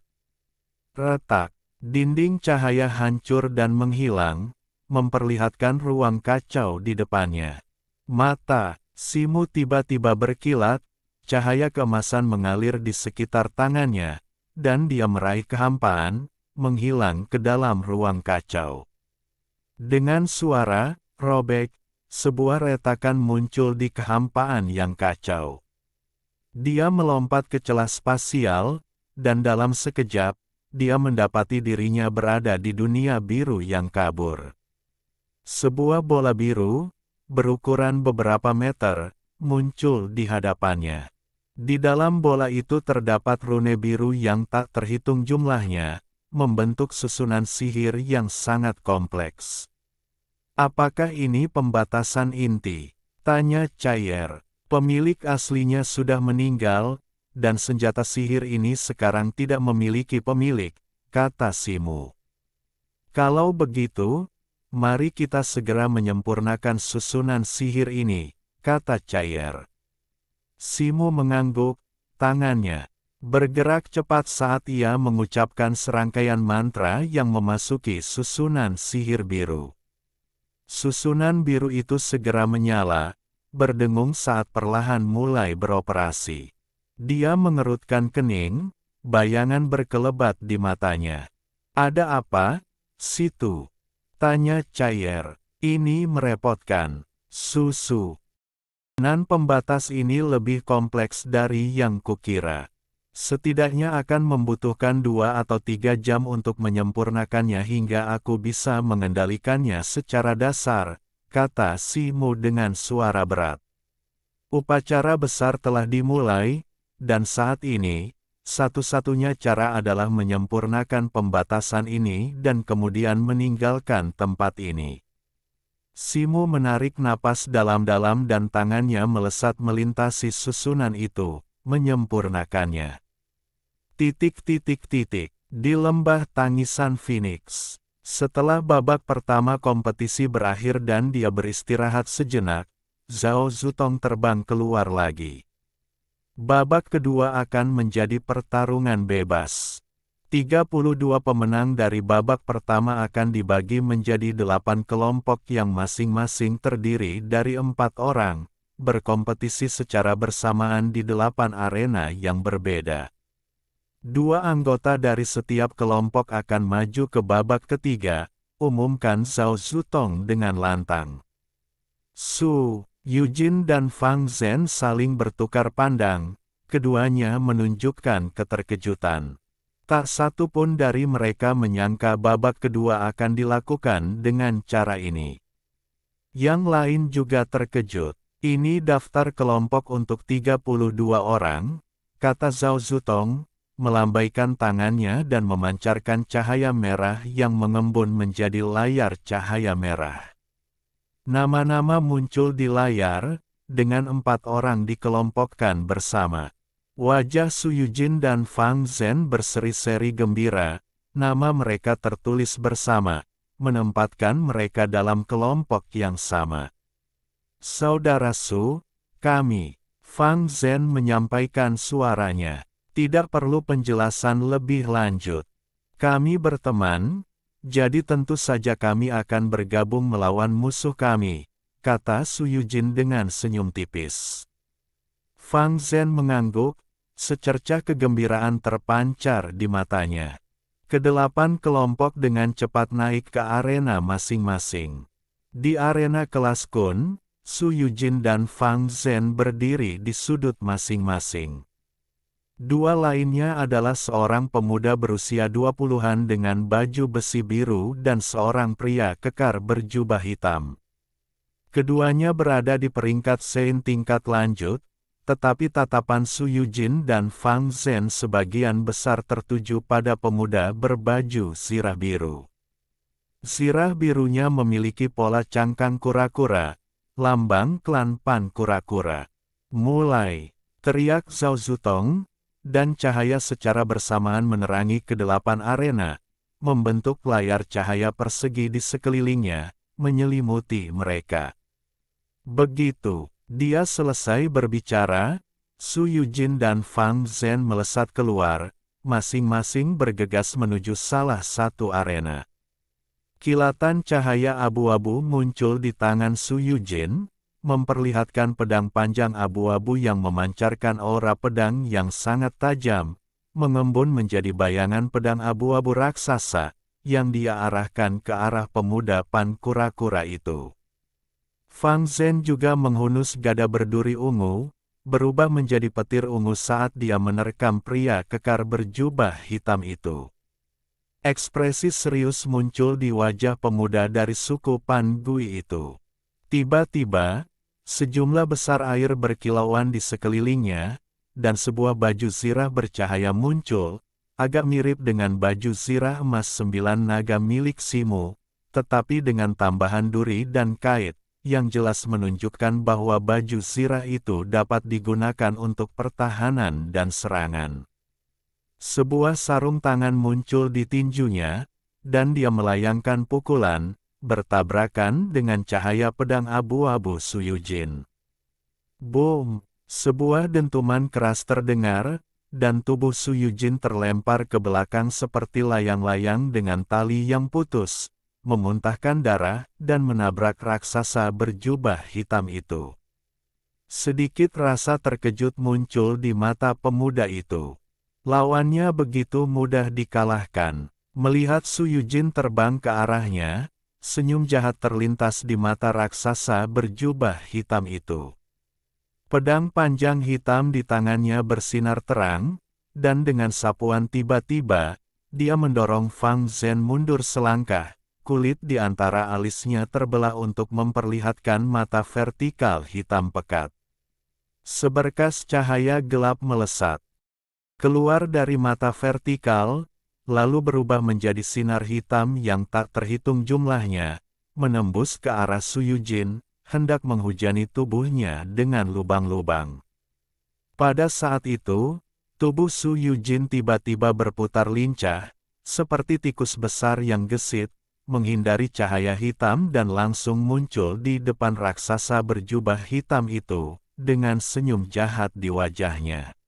Retak, dinding cahaya hancur dan menghilang, memperlihatkan ruang kacau di depannya. Mata Simu tiba-tiba berkilat, cahaya keemasan mengalir di sekitar tangannya, dan dia meraih kehampaan, menghilang ke dalam ruang kacau. Dengan suara robek, sebuah retakan muncul di kehampaan yang kacau. Dia melompat ke celah spasial, dan dalam sekejap, dia mendapati dirinya berada di dunia biru yang kabur. Sebuah bola biru, berukuran beberapa meter, muncul di hadapannya. Di dalam bola itu terdapat rune biru yang tak terhitung jumlahnya, membentuk susunan sihir yang sangat kompleks. Apakah ini pembatasan inti? Tanya Cair. Pemilik aslinya sudah meninggal, dan senjata sihir ini sekarang tidak memiliki pemilik, kata Simu. Kalau begitu, mari kita segera menyempurnakan susunan sihir ini, kata Cair. Simu mengangguk, tangannya bergerak cepat saat ia mengucapkan serangkaian mantra yang memasuki susunan sihir biru. Susunan biru itu segera menyala, berdengung saat perlahan mulai beroperasi. Dia mengerutkan kening, bayangan berkelebat di matanya. Ada apa, situ? Tanya Cair. Ini merepotkan. Susunan pembatas ini lebih kompleks dari yang kukira. Setidaknya akan membutuhkan 2 atau 3 jam untuk menyempurnakannya hingga aku bisa mengendalikannya secara dasar, kata Simu dengan suara berat. Upacara besar telah dimulai, dan saat ini, satu-satunya cara adalah menyempurnakan pembatasan ini dan kemudian meninggalkan tempat ini. Simu menarik napas dalam-dalam dan tangannya melesat melintasi susunan itu, menyempurnakannya. Di lembah tangisan Phoenix. Setelah babak pertama kompetisi berakhir dan dia beristirahat sejenak, Zhao Zutong terbang keluar lagi. Babak kedua akan menjadi pertarungan bebas. 32 pemenang dari babak pertama akan dibagi menjadi 8 kelompok yang masing-masing terdiri dari 4 orang, berkompetisi secara bersamaan di 8 arena yang berbeda. 2 anggota dari setiap kelompok akan maju ke babak ketiga, umumkan Zhao Zutong dengan lantang. Su Yujin dan Fang Zhen saling bertukar pandang, keduanya menunjukkan keterkejutan. Tak satu pun dari mereka menyangka babak kedua akan dilakukan dengan cara ini. Yang lain juga terkejut. Ini daftar kelompok untuk 32 orang, kata Zhao Zutong, melambaikan tangannya dan memancarkan cahaya merah yang mengembun menjadi layar cahaya merah. Nama-nama muncul di layar, dengan 4 orang dikelompokkan bersama. Wajah Su Yujin dan Fang Zhen berseri-seri gembira, nama mereka tertulis bersama, menempatkan mereka dalam kelompok yang sama. Saudara Su, kami, Fang Zhen menyampaikan suaranya. Tidak perlu penjelasan lebih lanjut. Kami berteman, jadi tentu saja kami akan bergabung melawan musuh kami, kata Su Yujin dengan senyum tipis. Fang Zhen mengangguk, secercah kegembiraan terpancar di matanya. Kedelapan kelompok dengan cepat naik ke arena masing-masing. Di arena kelas Kun, Su Yujin dan Fang Zhen berdiri di sudut masing-masing. 2 lainnya adalah seorang pemuda berusia 20-an dengan baju besi biru dan seorang pria kekar berjubah hitam. Keduanya berada di peringkat Sein tingkat lanjut, tetapi tatapan Su Yujin dan Fang Zhen sebagian besar tertuju pada pemuda berbaju zirah biru. Zirah birunya memiliki pola cangkang kura-kura, lambang klan Pan kura-kura. Mulai, teriak Zhao Zutong, dan cahaya secara bersamaan menerangi ke-8 arena, membentuk layar cahaya persegi di sekelilingnya, menyelimuti mereka. Begitu dia selesai berbicara, Su Yujin dan Fang Zhen melesat keluar, masing-masing bergegas menuju salah satu arena. Kilatan cahaya abu-abu muncul di tangan Su Yujin, memperlihatkan pedang panjang abu-abu yang memancarkan aura pedang yang sangat tajam, mengembun menjadi bayangan pedang abu-abu raksasa, yang dia arahkan ke arah pemuda Pan kura-kura itu. Fang Zhen juga menghunus gada berduri ungu, berubah menjadi petir ungu saat dia menerkam pria kekar berjubah hitam itu. Ekspresi serius muncul di wajah pemuda dari suku Pan Gui itu. Tiba-tiba, sejumlah besar air berkilauan di sekelilingnya, dan sebuah baju zirah bercahaya muncul, agak mirip dengan baju zirah emas 9 naga milik Simu, tetapi dengan tambahan duri dan kait, yang jelas menunjukkan bahwa baju zirah itu dapat digunakan untuk pertahanan dan serangan. Sebuah sarung tangan muncul di tinjunya, dan dia melayangkan pukulan, bertabrakan dengan cahaya pedang abu-abu Su Yujin. Boom! Sebuah dentuman keras terdengar, dan tubuh Su Yujin terlempar ke belakang seperti layang-layang dengan tali yang putus, memuntahkan darah dan menabrak raksasa berjubah hitam itu. Sedikit rasa terkejut muncul di mata pemuda itu. Lawannya begitu mudah dikalahkan. Melihat Su Yujin terbang ke arahnya, senyum jahat terlintas di mata raksasa berjubah hitam itu. Pedang panjang hitam di tangannya bersinar terang, dan dengan sapuan tiba-tiba, dia mendorong Fang Zhen mundur selangkah, kulit di antara alisnya terbelah untuk memperlihatkan mata vertikal hitam pekat. Seberkas cahaya gelap melesat keluar dari mata vertikal, lalu berubah menjadi sinar hitam yang tak terhitung jumlahnya, menembus ke arah Su Yujin, hendak menghujani tubuhnya dengan lubang-lubang. Pada saat itu, tubuh Su Yujin tiba-tiba berputar lincah, seperti tikus besar yang gesit, menghindari cahaya hitam dan langsung muncul di depan raksasa berjubah hitam itu, dengan senyum jahat di wajahnya.